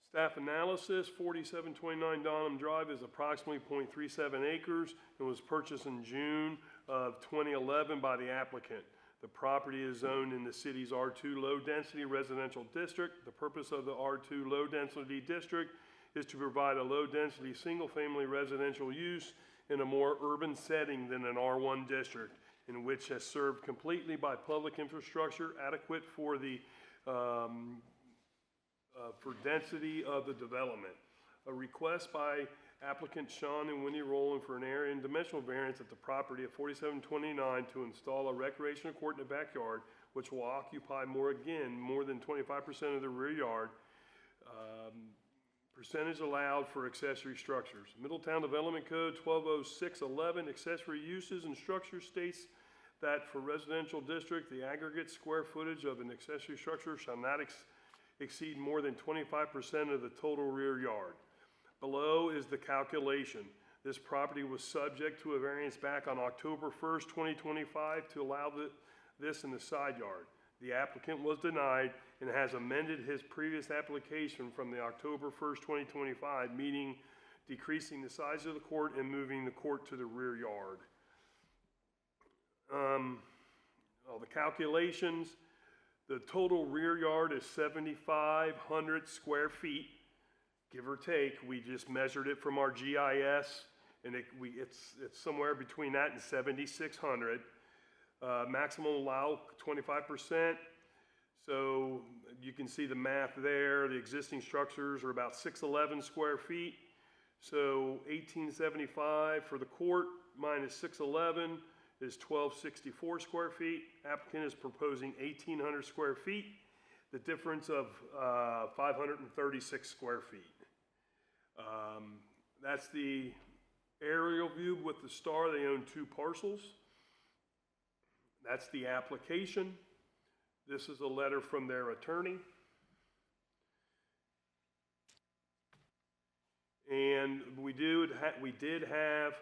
Staff analysis, 4729 Donham Drive is approximately 0.37 acres and was purchased in June of 2011 by the applicant. The property is zoned in the city's R2 low-density residential district. The purpose of the R2 low-density district is to provide a low-density single-family residential use in a more urban setting than an R1 district, in which has served completely by public infrastructure adequate for the for density of the development. A request by applicant Sean and Wendy Rowland for an area and dimensional variance at the property at 4729 to install a recreational court in the backyard, which will occupy more than 25% of the rear yard. Percentage allowed for accessory structures. Middletown Development Code 120611, accessory uses and structures states that for residential district, the aggregate square footage of an accessory structure shall not exceed more than 25% of the total rear yard. Below is the calculation. This property was subject to a variance back on October 1st, 2025 to allow this in the side yard. The applicant was denied and has amended his previous application from the October 1st, 2025 meeting, decreasing the size of the court and moving the court to the rear yard. All the calculations, the total rear yard is 7,500 square feet, give or take. We just measured it from our GIS, and it's somewhere between that and 7,600. Maximum allow 25%. So you can see the math there. The existing structures are about 611 square feet. So 1875 for the court minus 611 is 1264 square feet. Applicant is proposing 1,800 square feet. The difference of 536 square feet. That's the aerial view with the star. They own 2 parcels. That's the application. This is a letter from their attorney. And we did have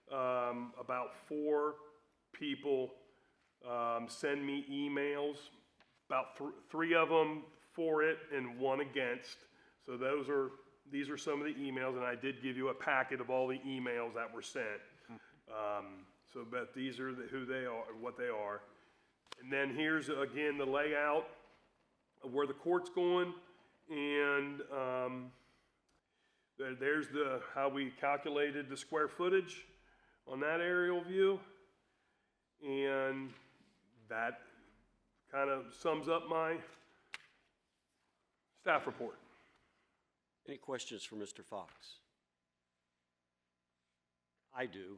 about 4 people send me emails, about 3 of them for it and 1 against. So these are some of the emails, and I did give you a packet of all the emails that were sent. But these are who they are, what they are. And then here's again the layout of where the court's going, and there's how we calculated the square footage on that aerial view, and that kind of sums up my staff report. Any questions for Mr. Fox? I do.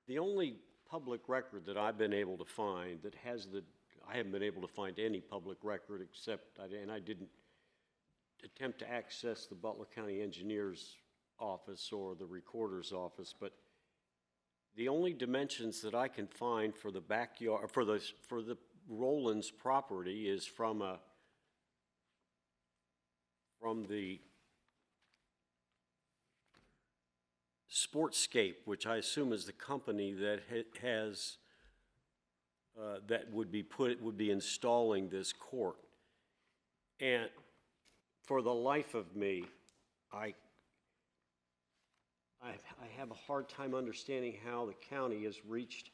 The only public record that I've been able to find that has I haven't been able to find any public record except, and I didn't attempt to access the Butler County Engineer's office or the recorder's office, but the only dimensions that I can find for the backyard, for the Rollins property is from the Sportscape, which I assume is the company that has, that would be installing this court. And for the life of me, I have a hard time understanding how the county has reached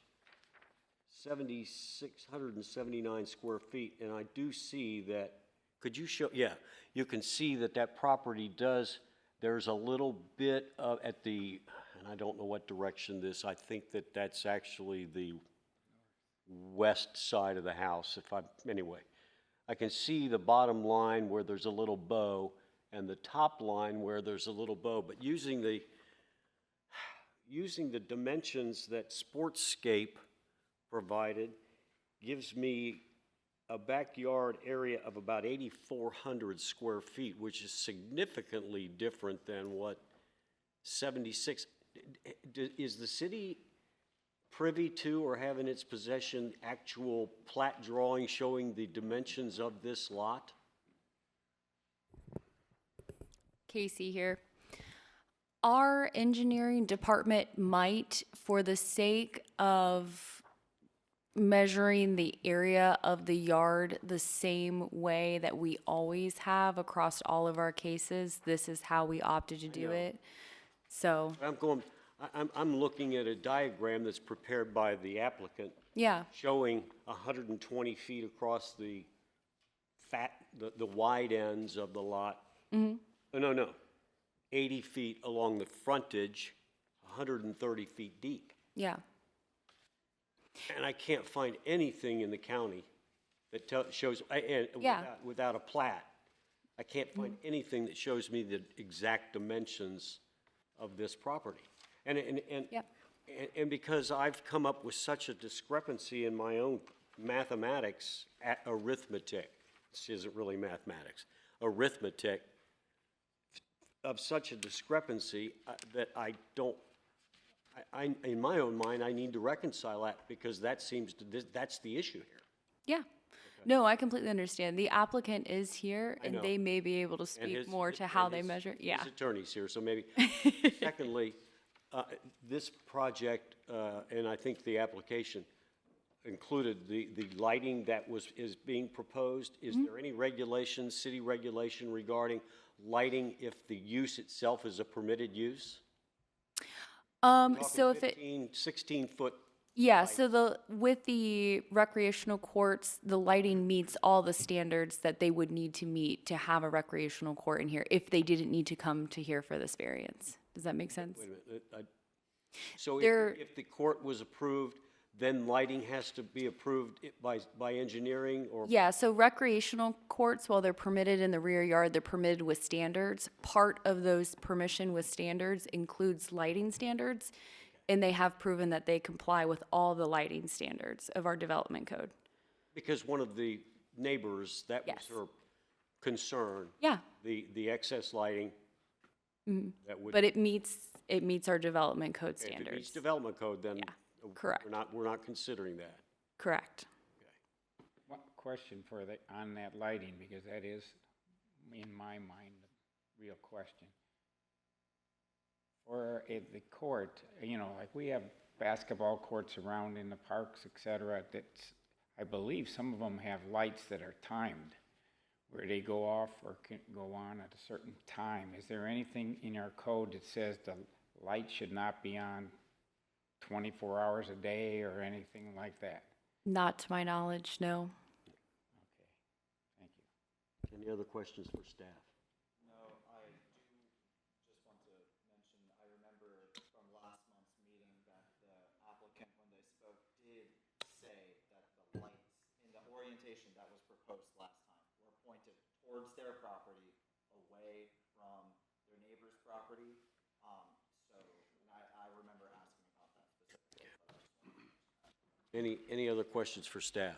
7,679 square feet, and I do see that, could you show, yeah, you can see that that property does, there's a little bit of, at the, and I don't know what direction this, I think that that's actually the west side of the house, anyway. I can see the bottom line where there's a little bow, and the top line where there's a little bow, but using the dimensions that Sportscape provided gives me a backyard area of about 8,400 square feet, which is significantly different than what 76. Is the city privy to or have in its possession actual plat drawing showing the dimensions of this lot? Casey here. Our engineering department might, for the sake of measuring the area of the yard the same way that we always have across all of our cases, this is how we opted to do it. So, I'm looking at a diagram that's prepared by the applicant yeah, showing 120 feet across the wide ends of the lot. Mm-hmm. No. 80 feet along the frontage, 130 feet deep. yeah. And I can't find anything in the county that shows, Yeah. without a plat, I can't find anything that shows me the exact dimensions of this property. Yep. And because I've come up with such a discrepancy in my own mathematics, arithmetic, this isn't really mathematics, arithmetic, of such a discrepancy that I don't, in my own mind, I need to reconcile that because that's the issue here. Yeah. No, I completely understand. The applicant is here I and know. they may be able to speak more to how they measure. Yeah. His attorney's here, so maybe. Secondly, this project, and I think the application included the lighting that is being proposed. Is there any regulation, city regulation regarding lighting if the use itself is a permitted use? So if it, 16-foot. yeah, so with the recreational courts, the lighting meets all the standards that they would need to meet to have a recreational court in here if they didn't need to come to here for this variance. Does that make sense? Wait a minute. So There- if the court was approved, then lighting has to be approved by engineering or? Yeah, so recreational courts, while they're permitted in the rear yard, they're permitted with standards. Part of those permission with standards includes lighting standards, and they have proven that they comply with all the lighting standards of our development code. Because one of the neighbors, that was Yes. her concern. Yeah. The excess lighting. That would. But it meets our development code If it meets standards. development code, then. Yeah, correct. We're not considering that. Correct. One question on that lighting, because that is, in my mind, the real question. For the court, like we have basketball courts around in the parks, et cetera, I believe some of them have lights that are timed, where they go off or can go on at a certain time. Is there anything in our code that says the light should not be on 24 hours a day or anything like that? Not to my knowledge, no. Okay, thank you. Any other questions for staff? No, I do just want to mention, I remember from last month's meeting that the applicant, when they spoke, did say that the lights in the orientation that was proposed last time were pointed towards their property, away from their neighbor's property. I remember asking about that specifically. Any other questions for staff?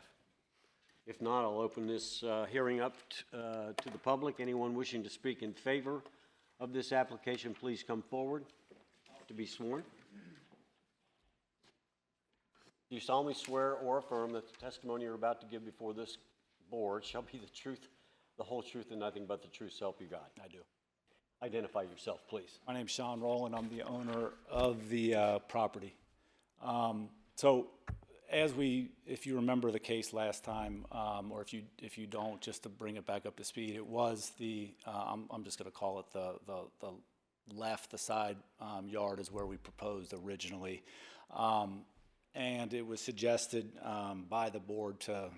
If not, I'll open this hearing up to the public. Anyone wishing to speak in favor of this application please come forward to be sworn? Do you solemnly swear or affirm that the testimony you're about to give before this board shall be the truth, the whole truth, and nothing but the truth, so help you God? I do. Identify yourself, please. My name's Sean Rowland. I'm the owner of the property. So if you remember the case last time, or if you don't, just to bring it back up to speed, it was I'm just going to call it the side yard is where we proposed originally. And it was suggested by the board to,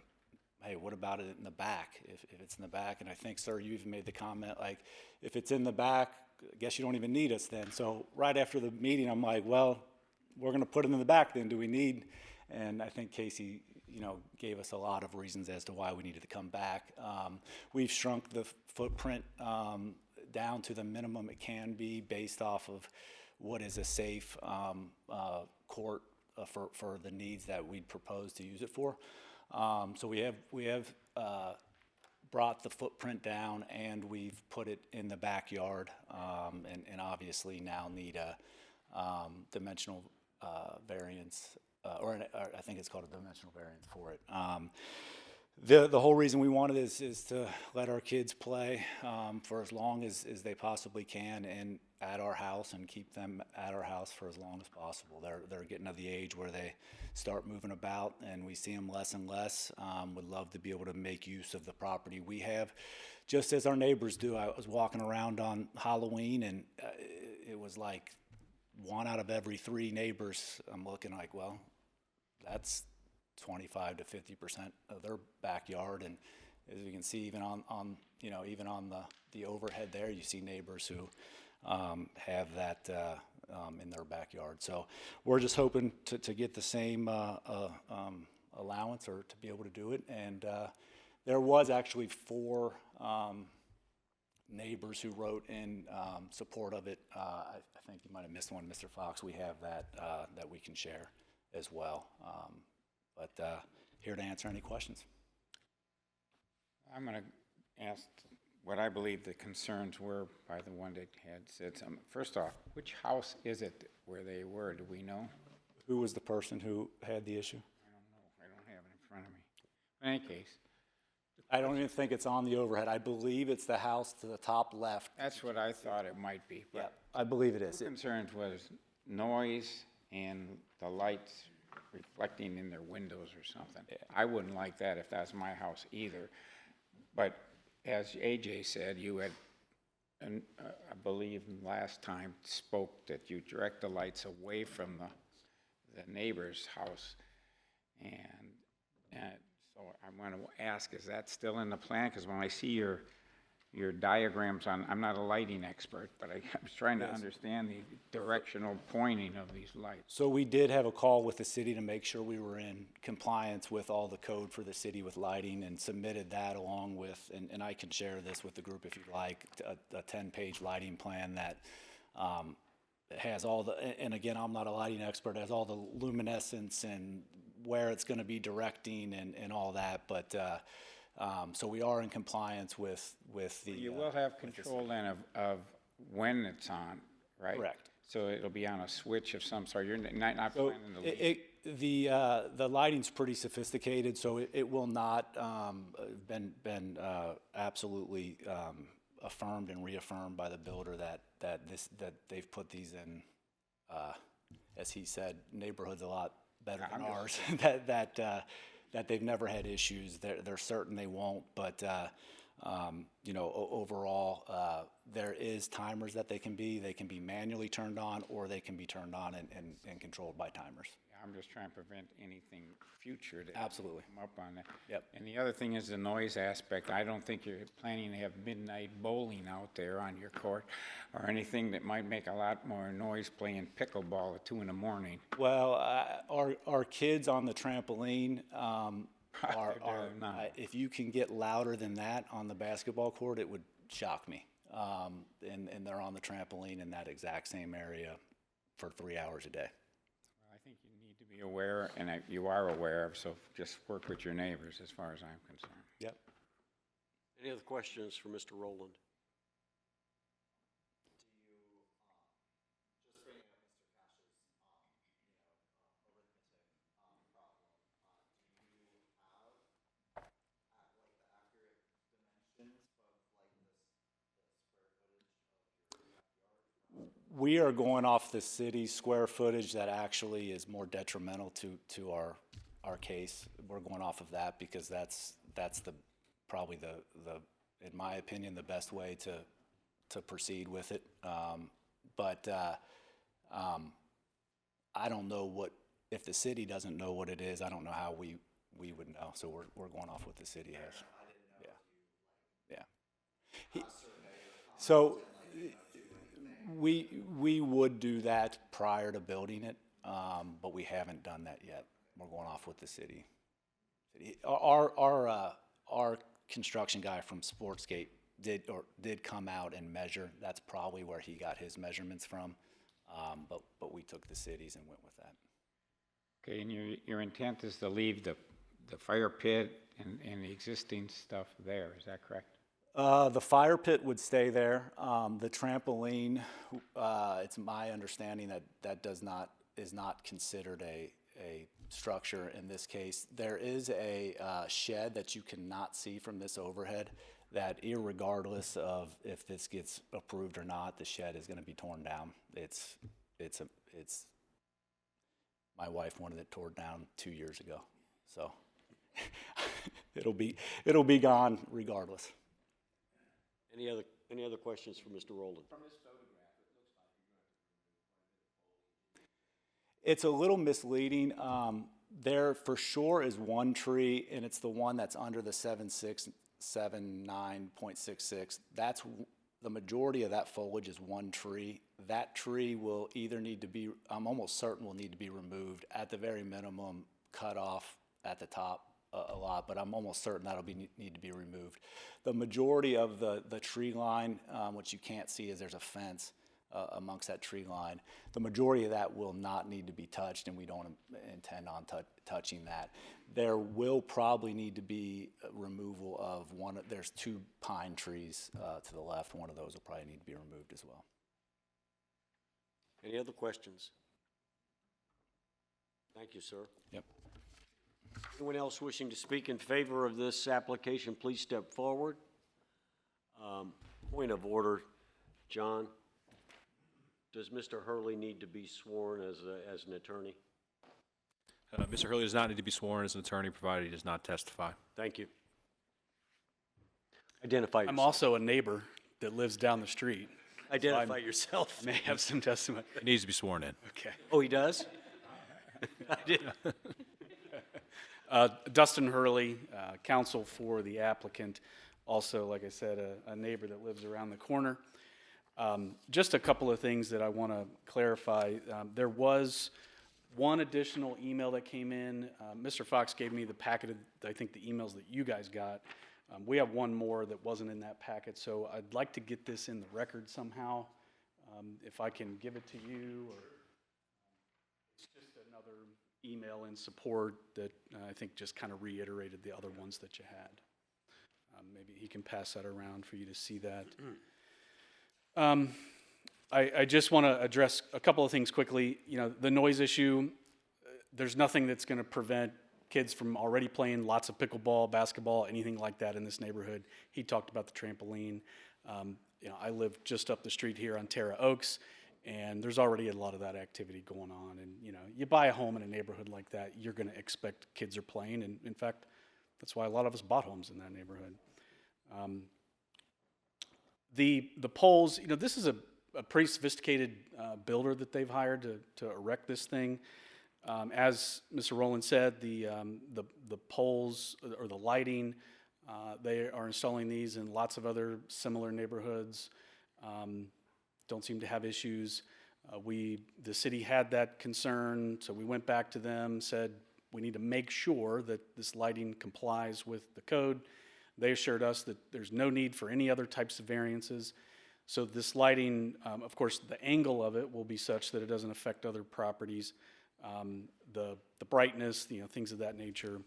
hey, what about it in the back, if it's in the back? And I think, sir, you even made the comment, like, if it's in the back, I guess you don't even need us then. So right after the meeting, I'm like, well, we're going to put it in the back then. Do we need? And I think Casey, gave us a lot of reasons as to why we needed to come back. We've shrunk the footprint down to the minimum it can be based off of what is a safe court for the needs that we'd propose to use it for. So we have brought the footprint down, and we've put it in the backyard, and obviously now need a dimensional variance, or I think it's called a dimensional variance for it. The whole reason we wanted is to let our kids play for as long as they possibly can, and at our house, and keep them at our house for as long as possible. They're getting to the age where they start moving about, and we see them less and less. Would love to be able to make use of the property we have, just as our neighbors do. I was walking around on Halloween, and it was like 1 out of every 3 neighbors. I'm looking like, well, that's 25 to 50% of their backyard. And as you can see, even on the overhead there, you see neighbors who have that in their backyard. So we're just hoping to get the same allowance, or to be able to do it. And there was actually 4 neighbors who wrote in support of it. I think you might have missed one, Mr. Fox. We have that we can share as well. But here to answer any questions. I'm going to ask what I believe the concerns were by the one that had said something. First off, which house is it where they were? Do we know? Who was the person who had the issue? I don't know. I don't have it in front of me. In any case, I don't even think it's on the overhead. I believe it's the house to the top left. that's what I thought it might be. Yeah, But I believe it is. the concerns was noise and the lights reflecting in their windows or something. I wouldn't like that if that's my house either. But as AJ said, you had, and I believe last time spoke that you direct the lights away from the neighbor's house. And so I want to ask, is that still in the plan? Because when I see your diagrams on, I'm not a lighting expert, but I'm trying to understand the directional pointing of these lights. So we did have a call with the city to make sure we were in compliance with all the code for the city with lighting, and submitted that along with, and I can share this with the group if you'd like, a 10-page lighting plan that has all the, and again, I'm not a lighting expert, has all the luminescence and where it's going to be directing and all that, but so we are in compliance with the. You will have control then of when it's on, right? Correct. So it'll be on a switch of some sort. You're not So planning to leave. the lighting's pretty sophisticated, so it will not been absolutely affirmed and reaffirmed by the builder that they've put these in, as he said, neighborhoods a lot better than ours. That they've never had issues. They're certain they won't, but overall, there is timers that they can be manually turned on, or they can be turned on and controlled by timers. I'm just trying to prevent anything future that Absolutely. come up on that. Yep. And the other thing is the noise aspect. I don't think you're planning to have midnight bowling out there on your court, or anything that might make a lot more noise playing pickleball at 2 in the morning. Well, our kids on the trampoline are not. if you can get louder than that on the basketball court, it would shock me. And they're on the trampoline in that exact same area for 3 hours a day. I think you need to be aware, and you are aware of, so just work with your neighbors as far as I'm concerned. Yep. Any other questions for Mr. Rowland? We are going off the city's square footage that actually is more detrimental to our case. We're going off of that because that's probably the in my opinion, the best way to proceed with it. But I don't know if the city doesn't know what it is, I don't know how we would know. So we're going off what the city has. Yeah. So we would do that prior to building it, but we haven't done that yet. We're going off with the city. Our construction guy from Sportscape did come out and measure. That's probably where he got his measurements from. But we took the cities and went with that. Okay, and your intent is to leave the fire pit and the existing stuff there, is that correct? The fire pit would stay there. The trampoline, it's my understanding that is not considered a structure in this case. There is a shed that you cannot see from this overhead that irregardless of if this gets approved or not, the shed is going to be torn down. It's my wife wanted it torn down 2 years ago, so it'll be gone regardless. Any other questions for Mr. Rowland? From this photograph, it looks like you're going to have to remove quite a bit of foliage. It's a little misleading. There for sure is one tree, and it's the one that's under the 79.66. That's the majority of that foliage is one tree. That tree will either need to be, I'm almost certain will need to be removed, at the very minimum, cut off at the top a lot, but I'm almost certain that'll need to be removed. The majority of the tree line, which you can't see is there's a fence amongst that tree line. The majority of that will not need to be touched, and we don't intend on touching that. There will probably need to be removal of there's 2 pine trees to the left. One of those will probably need to be removed as well. Any other questions? Thank you, sir. Yep. Anyone else wishing to speak in favor of this application, please step forward. Point of order, John. Does Mr. Hurley need to be sworn as an attorney? Mr. Hurley does not need to be sworn as an attorney, provided he does not testify. Thank you. Identify yourself. I'm also a neighbor that lives down the street. Identify yourself. I may have some testimony. He needs to be sworn in. Okay. Oh, he does? I didn't. Dustin Hurley, counsel for the applicant. Also, like I said, a neighbor that lives around the corner. Just a couple of things that I want to clarify. There was one additional email that came in. Mr. Fox gave me the packet of, I think, the emails that you guys got. We have one more that wasn't in that packet, so I'd like to get this in the record somehow. If I can give it to you, or it's just another email in support that I think just kind of reiterated the other ones that you had. Maybe he can pass that around for you to see that. I just want to address a couple of things quickly. You know, the noise issue, there's nothing that's going to prevent kids from already playing lots of pickleball, basketball, anything like that in this neighborhood. He talked about the trampoline. You know, I live just up the street here on Terra Oaks, and there's already a lot of that activity going on. And, you know, you buy a home in a neighborhood like that, you're going to expect kids are playing. And, in fact, that's why a lot of us bought homes in that neighborhood. The poles, you know, this is a pretty sophisticated builder that they've hired to erect this thing. As Mr. Rowland said, the poles or the lighting, they are installing these in lots of other similar neighborhoods. Don't seem to have issues. The city had that concern, so we went back to them, said we need to make sure that this lighting complies with the code. They assured us that there's no need for any other types of variances. So this lighting, of course, the angle of it will be such that it doesn't affect other properties. The brightness, you know, things of that nature.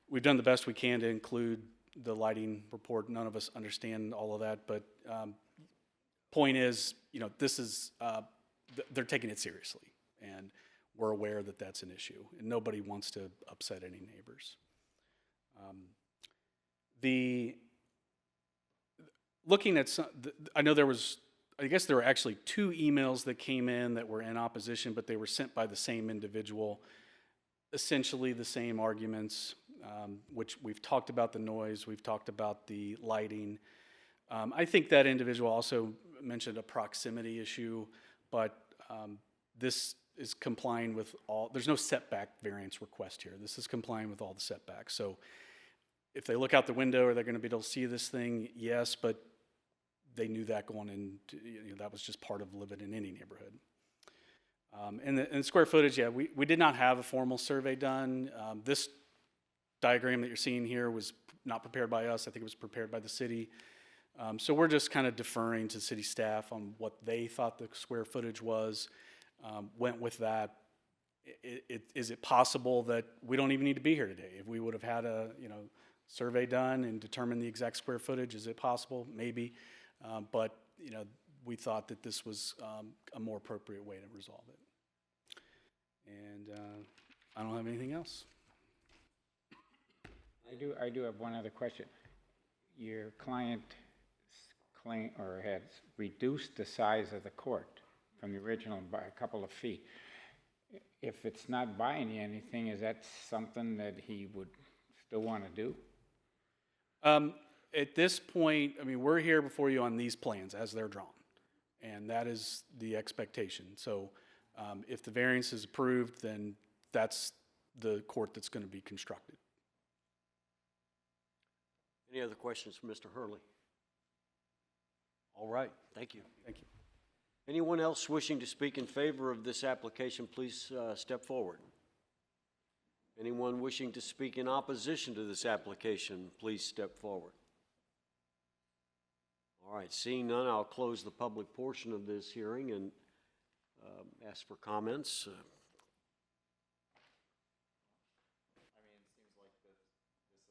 We've done the best we can to include the lighting report. None of us understand all of that, but point is, you know, this is, they're taking it seriously, and we're aware that that's an issue, and nobody wants to upset any neighbors. Looking at some, I know there was I guess there were actually two emails that came in that were in opposition, but they were sent by the same individual. Essentially the same arguments, which we've talked about the noise, we've talked about the lighting. I think that individual also mentioned a proximity issue, but this is complying with all, there's no setback variance request here. This is complying with all the setbacks. So if they look out the window, are they going to be able to see this thing? Yes, but they knew that going in, that was just part of living in any neighborhood. And the square footage, yeah, we did not have a formal survey done. This diagram that you're seeing here was not prepared by us. I think it was prepared by the city. So we're just kind of deferring to city staff on what they thought the square footage was, went with that. Is it possible that we don't even need to be here today? If we would have had a, survey done and determined the exact square footage, is it possible? Maybe. But, we thought that this was a more appropriate way to resolve it. And I don't have anything else. I do have one other question. Your client claim or has reduced the size of the court from the original by a couple of feet. If it's not buying you anything, is that something that he would still want to do? At this point, we're here before you on these plans as they're drawn, and that is the expectation. So if the variance is approved, then that's the court that's going to be constructed. Any other questions for Mr. Hurley? All right, thank you. Thank you. Anyone else wishing to speak in favor of this application, please step forward. Anyone wishing to speak in opposition to this application, please step forward. All right, seeing none, I'll close the public portion of this hearing and ask for comments. It seems like this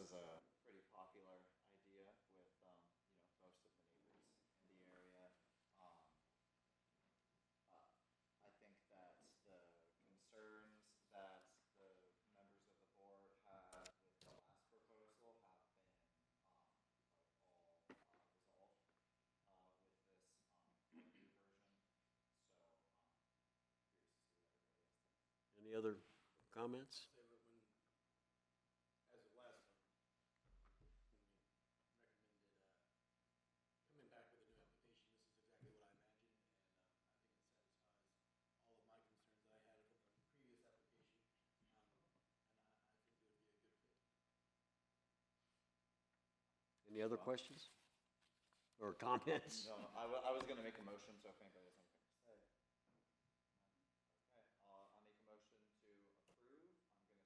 is a pretty popular idea with, most of the neighbors in the area. I think that the concerns that the members of the board had with the last proposal have been, all resolved, with this, new version. So, curious to see what everybody else thinks. Any other comments? Any other questions or comments? No, I was gonna make a motion, so if anybody has anything to say. Okay, I'll make a motion to approve.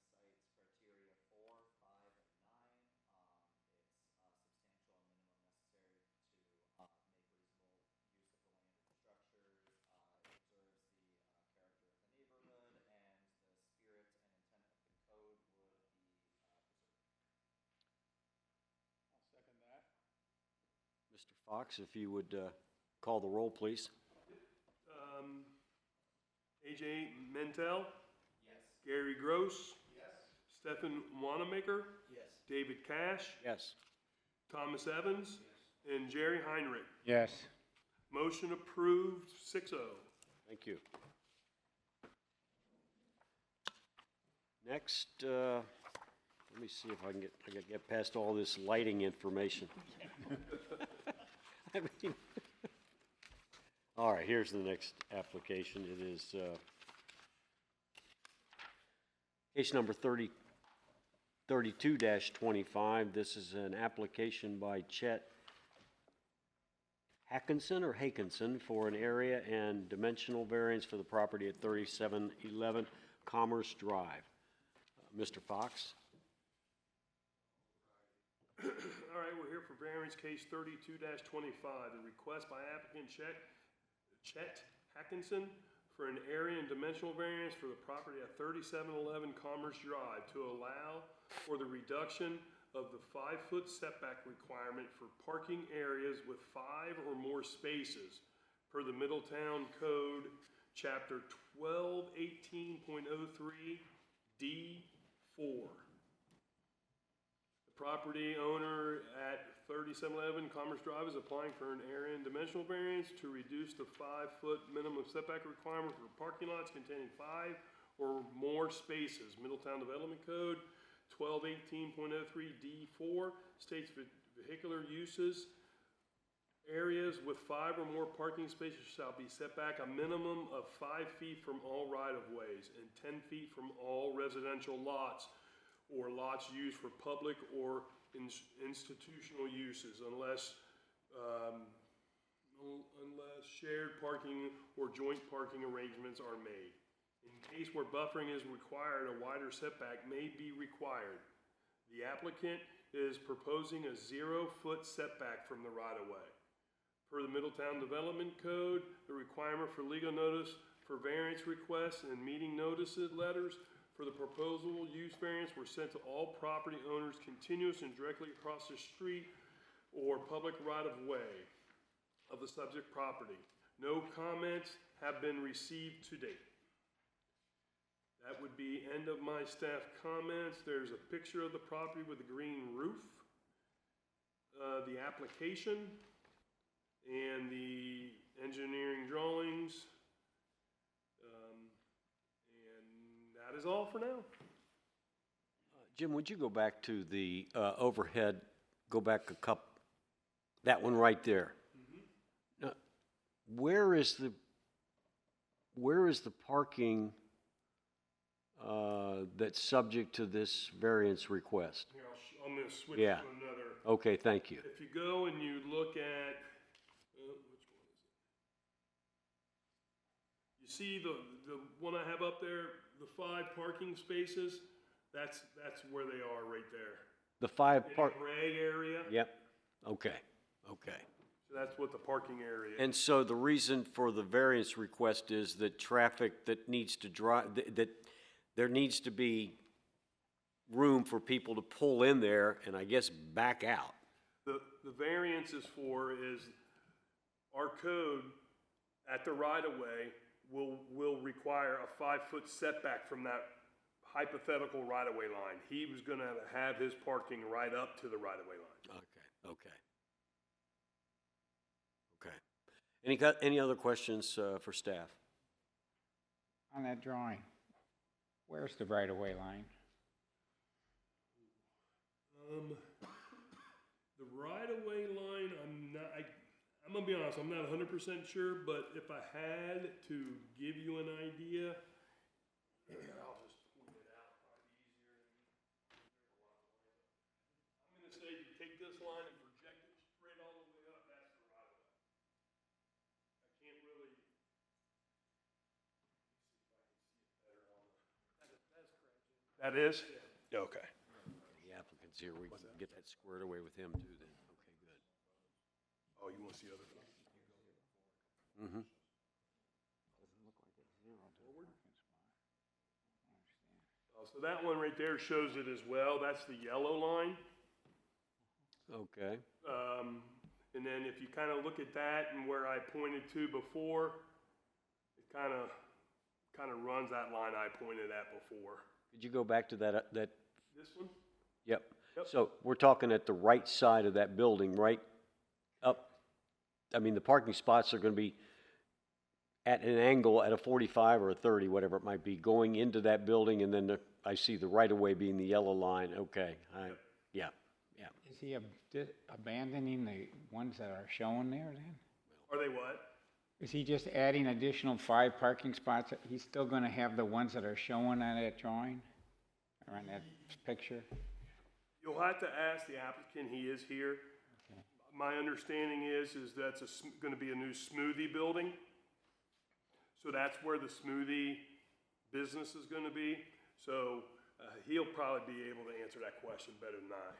I'm gonna cite criteria 4, 5, and 9. It's substantial and minimum necessary to make reasonable use of the land and structures. It preserves the character of the neighborhood, and the spirit and intent of the code would be preserved. I'll second that. Mr. Fox, if you would call the roll, please. AJ Mentel, Yes. Gary Gross, Yes. Stephen Wanamaker, Yes. David Cash, Yes. Thomas Evans, and Jerry Heinrich. Yes. Motion approved, 6-0. Thank you. Next, let me see if I can get past all this lighting information. I mean, all right, here's the next application. It is case number 32-25. This is an application by Chet Hackinson for an area and dimensional variance for the property at 3711 Commerce Drive. Mr. Fox? All right, we're here for variance case 32-25. The request by applicant Chet Hackinson for an area and dimensional variance for the property at 3711 Commerce Drive to allow for the reduction of the 5-foot setback requirement for parking areas with 5 or more spaces per the Middletown Code, Chapter 1218.03 D4. The property owner at 3711 Commerce Drive is applying for an area and dimensional variance to reduce the 5-foot minimum setback requirement for parking lots containing 5 or more spaces. Middletown Development Code 1218.03 D4 states vehicular uses. Areas with 5 or more parking spaces shall be set back a minimum of 5 feet from all right-of-ways and 10 feet from all residential lots or lots used for public or institutional uses unless shared parking or joint parking arrangements are made. In case where buffering is required, a wider setback may be required. The applicant is proposing a 0-foot setback from the right-of-way. Per the Middletown Development Code, the requirement for legal notice for variance requests and meeting notices letters for the proposal use variance were sent to all property owners continuous and directly across the street or public right-of-way of the subject property. No comments have been received to date. That would be end of my staff comments. There's a picture of the property with a green roof, the application, and the engineering drawings. And that is all for now. Jim, would you go back to the overhead, go back a couple, that one right there? Now, where is the parking that's subject to this variance request? Here, I'm going to switch Yeah. to another. Okay, thank you. If you go and you look at, which one is it? You see the one I have up there, the 5 parking spaces? That's where they are right there. The 5 In park, the gray area. yep, okay, okay. So that's what the parking area is. And so the reason for the variance request is that traffic that needs to drive, that there needs to be room for people to pull in there and I guess back out. The variance is our code at the right-of-way will require a 5-foot setback from that hypothetical right-of-way line. He was gonna have his parking right up to the right-of-way line. Okay. Any other questions for staff? On that drawing, where's the right-of-way line? The right-of-way line, I'm gonna be honest, I'm not 100% sure, but if I had to give you an idea, I'll just point it out, probably easier. I'm gonna say you take this line and project it straight all the way up, that's the right-of-way. I can't really, let me see if I can see it better on the, that's correct. That is? Okay. The applicant's here, we can get that squared away with him too then. Okay, good. Oh, you wanna see other things? Mm-hmm. So that one right there shows it as well. That's the yellow line. Okay, And then if you kind of look at that and where I pointed to before, it kind of runs that line I pointed at before. could you go back to that, This one? yep. Yep. So we're talking at the right side of that building, right up, I mean, the parking spots are gonna be at an angle at a 45 or a 30, whatever it might be, going into that building, and then I see the right-of-way being the yellow line, okay, yeah. Is he abandoning the ones that are shown there then? Are they what? Is he just adding additional 5 parking spots? He's still gonna have the ones that are shown on that drawing? Or on that picture? You'll have to ask the applicant, he is here. Okay. My understanding is that's going to be a new smoothie building. So that's where the smoothie business is going to be. So he'll probably be able to answer that question better than I.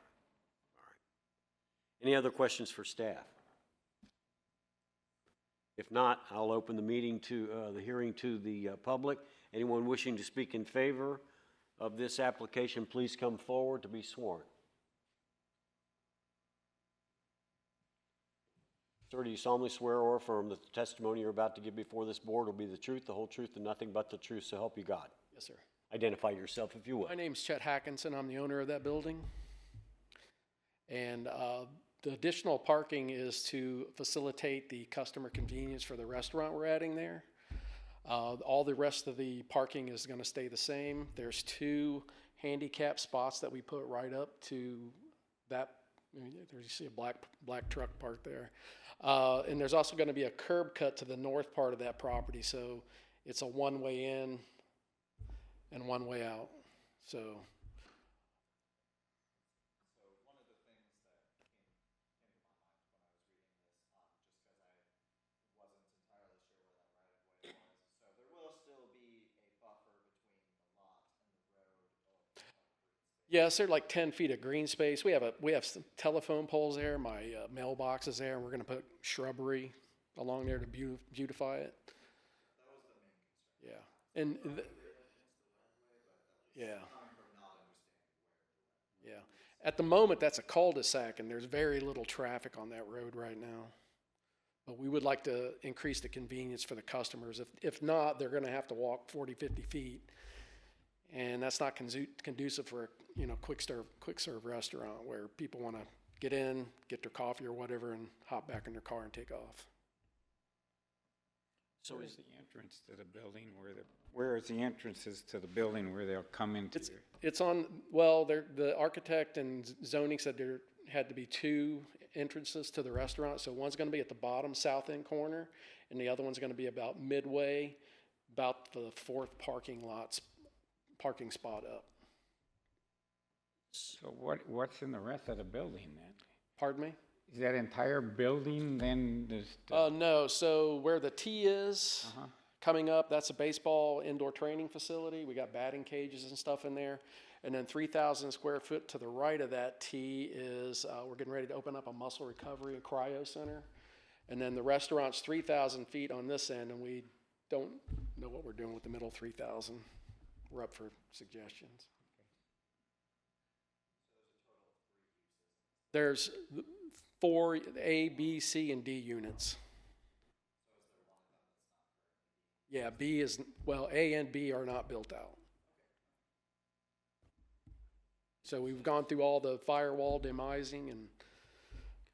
Any other questions for staff? If not, I'll open the meeting to, the hearing to the public. Anyone wishing to speak in favor of this application, please come forward to be sworn. Sir, do you solemnly swear or affirm that the testimony you're about to give before this board will be the truth, the whole truth, and nothing but the truth, so help you God? Yes, sir. Identify yourself if you would. My name's Chet Hackinson. I'm the owner of that building. And the additional parking is to facilitate the customer convenience for the restaurant we're adding there. All the rest of the parking is gonna stay the same. There's 2 handicap spots that we put right up to that, there you see a black truck parked there. And there's also gonna be a curb cut to the north part of that property, so it's a one-way in and one-way out, so. One of the things that came to my mind when I was reading this, just because I wasn't entirely sure where that right of way was. So there will still be a buffer between the lot and the road of green space. Yeah, so like 10 feet of green space. We have some telephone poles there. My mailbox is there, and we're going to put shrubbery along there to beautify it. That was the main concern. Yeah, and yeah, Coming from not understanding where. yeah. At the moment, that's a cul-de-sac, and there's very little traffic on that road right now. But we would like to increase the convenience for the customers. If not, they're going to have to walk 40, 50 feet. And that's not conducive for a quick serve restaurant where people want to get in, get their coffee or whatever, and hop back in their car and take off. So where's the entrance to the building where is the entrances to the building where they'll come into? It's on, well, the architect and zoning said there had to be 2 entrances to the restaurant. So one's going to be at the bottom south end corner, and the other one's going to be about midway, about the 4th parking spot up. So what's in the rest of the building then? Pardon me? Is that entire building then No, so where the T is coming up, that's a baseball indoor training facility. We got batting cages and stuff in there. And then 3,000 square foot to the right of that T is, we're getting ready to open up a muscle recovery and cryo center. And then the restaurant's 3,000 feet on this end, and we don't know what we're doing with the middle 3,000. We're up for suggestions. There's 4 A, B, C, and D units. Yeah, B is, well, A and B are not built out. So we've gone through all the firewall demising and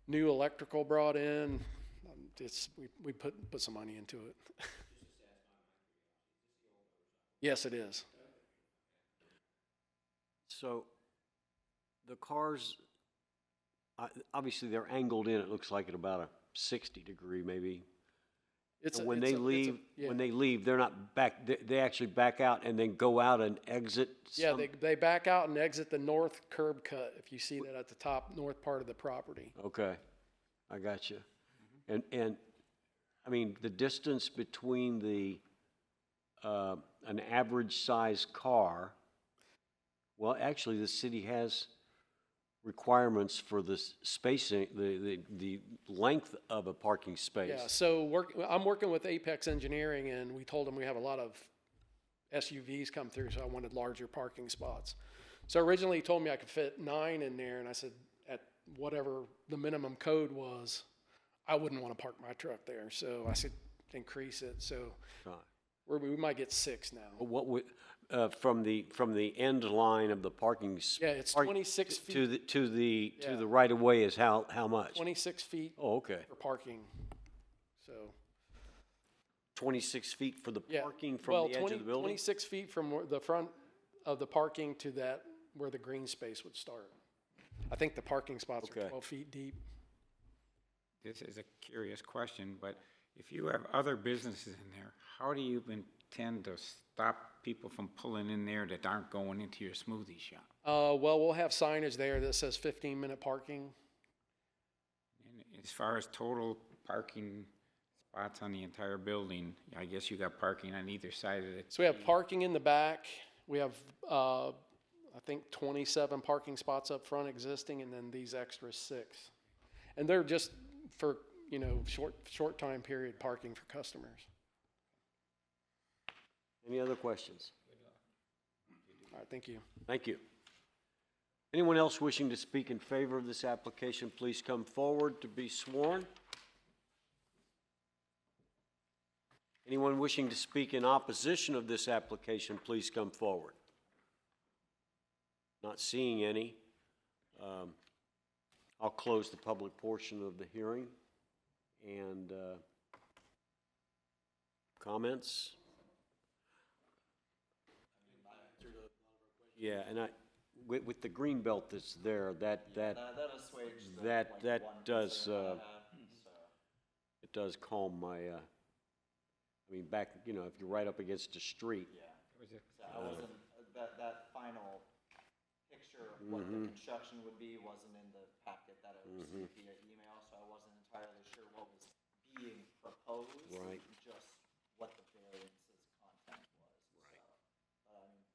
new electrical brought in. We put some money into it. Yes, it is. So the cars, obviously they're angled in, it looks like at about a 60 degree maybe. And when they leave, they're not back, they actually back out and then go out and exit? Yeah, they back out and exit the north curb cut, if you see that at the top north part of the property. Okay, I got you. And I mean, the distance between an average size car, well, actually, the city has requirements for the spacing, the length of a parking space. Yeah, so I'm working with Apex Engineering, and we told them we have a lot of SUVs come through, so I wanted larger parking spots. So originally he told me I could fit 9 in there, and I said at whatever the minimum code was, I wouldn't want to park my truck there. So I said increase it. So we might get 6 now. What would from the end line of the parking Yeah, it's 26 feet. to the right of way is how much? 26 feet. Oh, okay. For parking. So 26 feet for the parking from well, the edge of the building? 26 feet from the front of the parking to that where the green space would start. I think the parking spots are 12 feet deep. This is a curious question, but if you have other businesses in there, how do you intend to stop people from pulling in there that aren't going into your smoothie shop? Well, we'll have signage there that says 15-minute parking. And as far as total parking spots on the entire building, I guess you got parking on either side of it. So we have parking in the back. We have, I think, 27 parking spots up front existing, and then these extra 6. And they're just for, short time period parking for customers. Any other questions? All right, thank you. Thank you. Anyone else wishing to speak in favor of this application, please come forward to be sworn. Anyone wishing to speak in opposition of this application, please come forward. Not seeing any. I'll close the public portion of the hearing. And comments? Yeah, and with the green belt that's there, that assuaged the, that like, that one does concern that I had, so. it does calm my. I mean, back, you know, if you're right up against the street. Yeah. So I wasn't, that final picture of what the construction would be wasn't in the packet that I received via email, so I wasn't entirely sure what was being proposed. Right. Just what the variance's content was. Right. So, but I mean,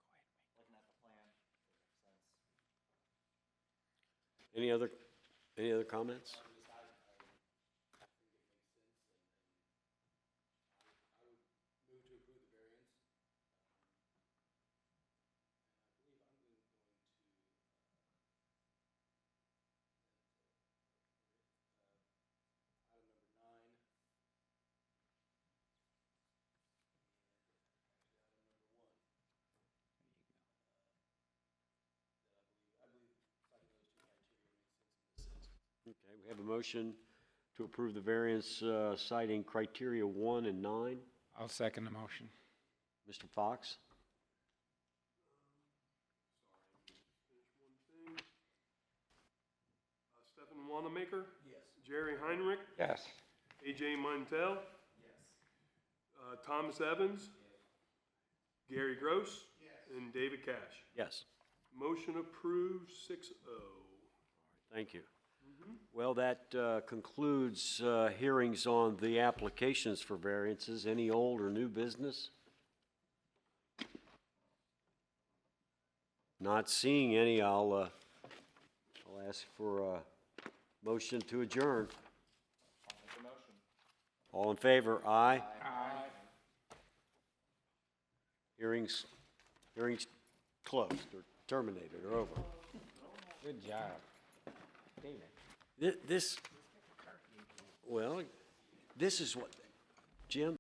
looking at the plan, it makes sense. Any other comments? Okay, we have a motion to approve the variance citing criteria 1 and 9. I'll second the motion. Mr. Fox? Stephen Wanamaker? Yes. Jerry Heinrich? Yes. AJ Montel? Yes. Thomas Evans? Yes. Gary Gross? Yes. And David Cash? Yes. Motion approved, 6-0. Thank you. Well, that concludes hearings on the applications for variances. Any old or new business? Not seeing any, I'll ask for a motion to adjourn. I'll make a motion. All in favor? Aye. Aye. Hearings closed or terminated or over. Good job. David. This is what, Jim,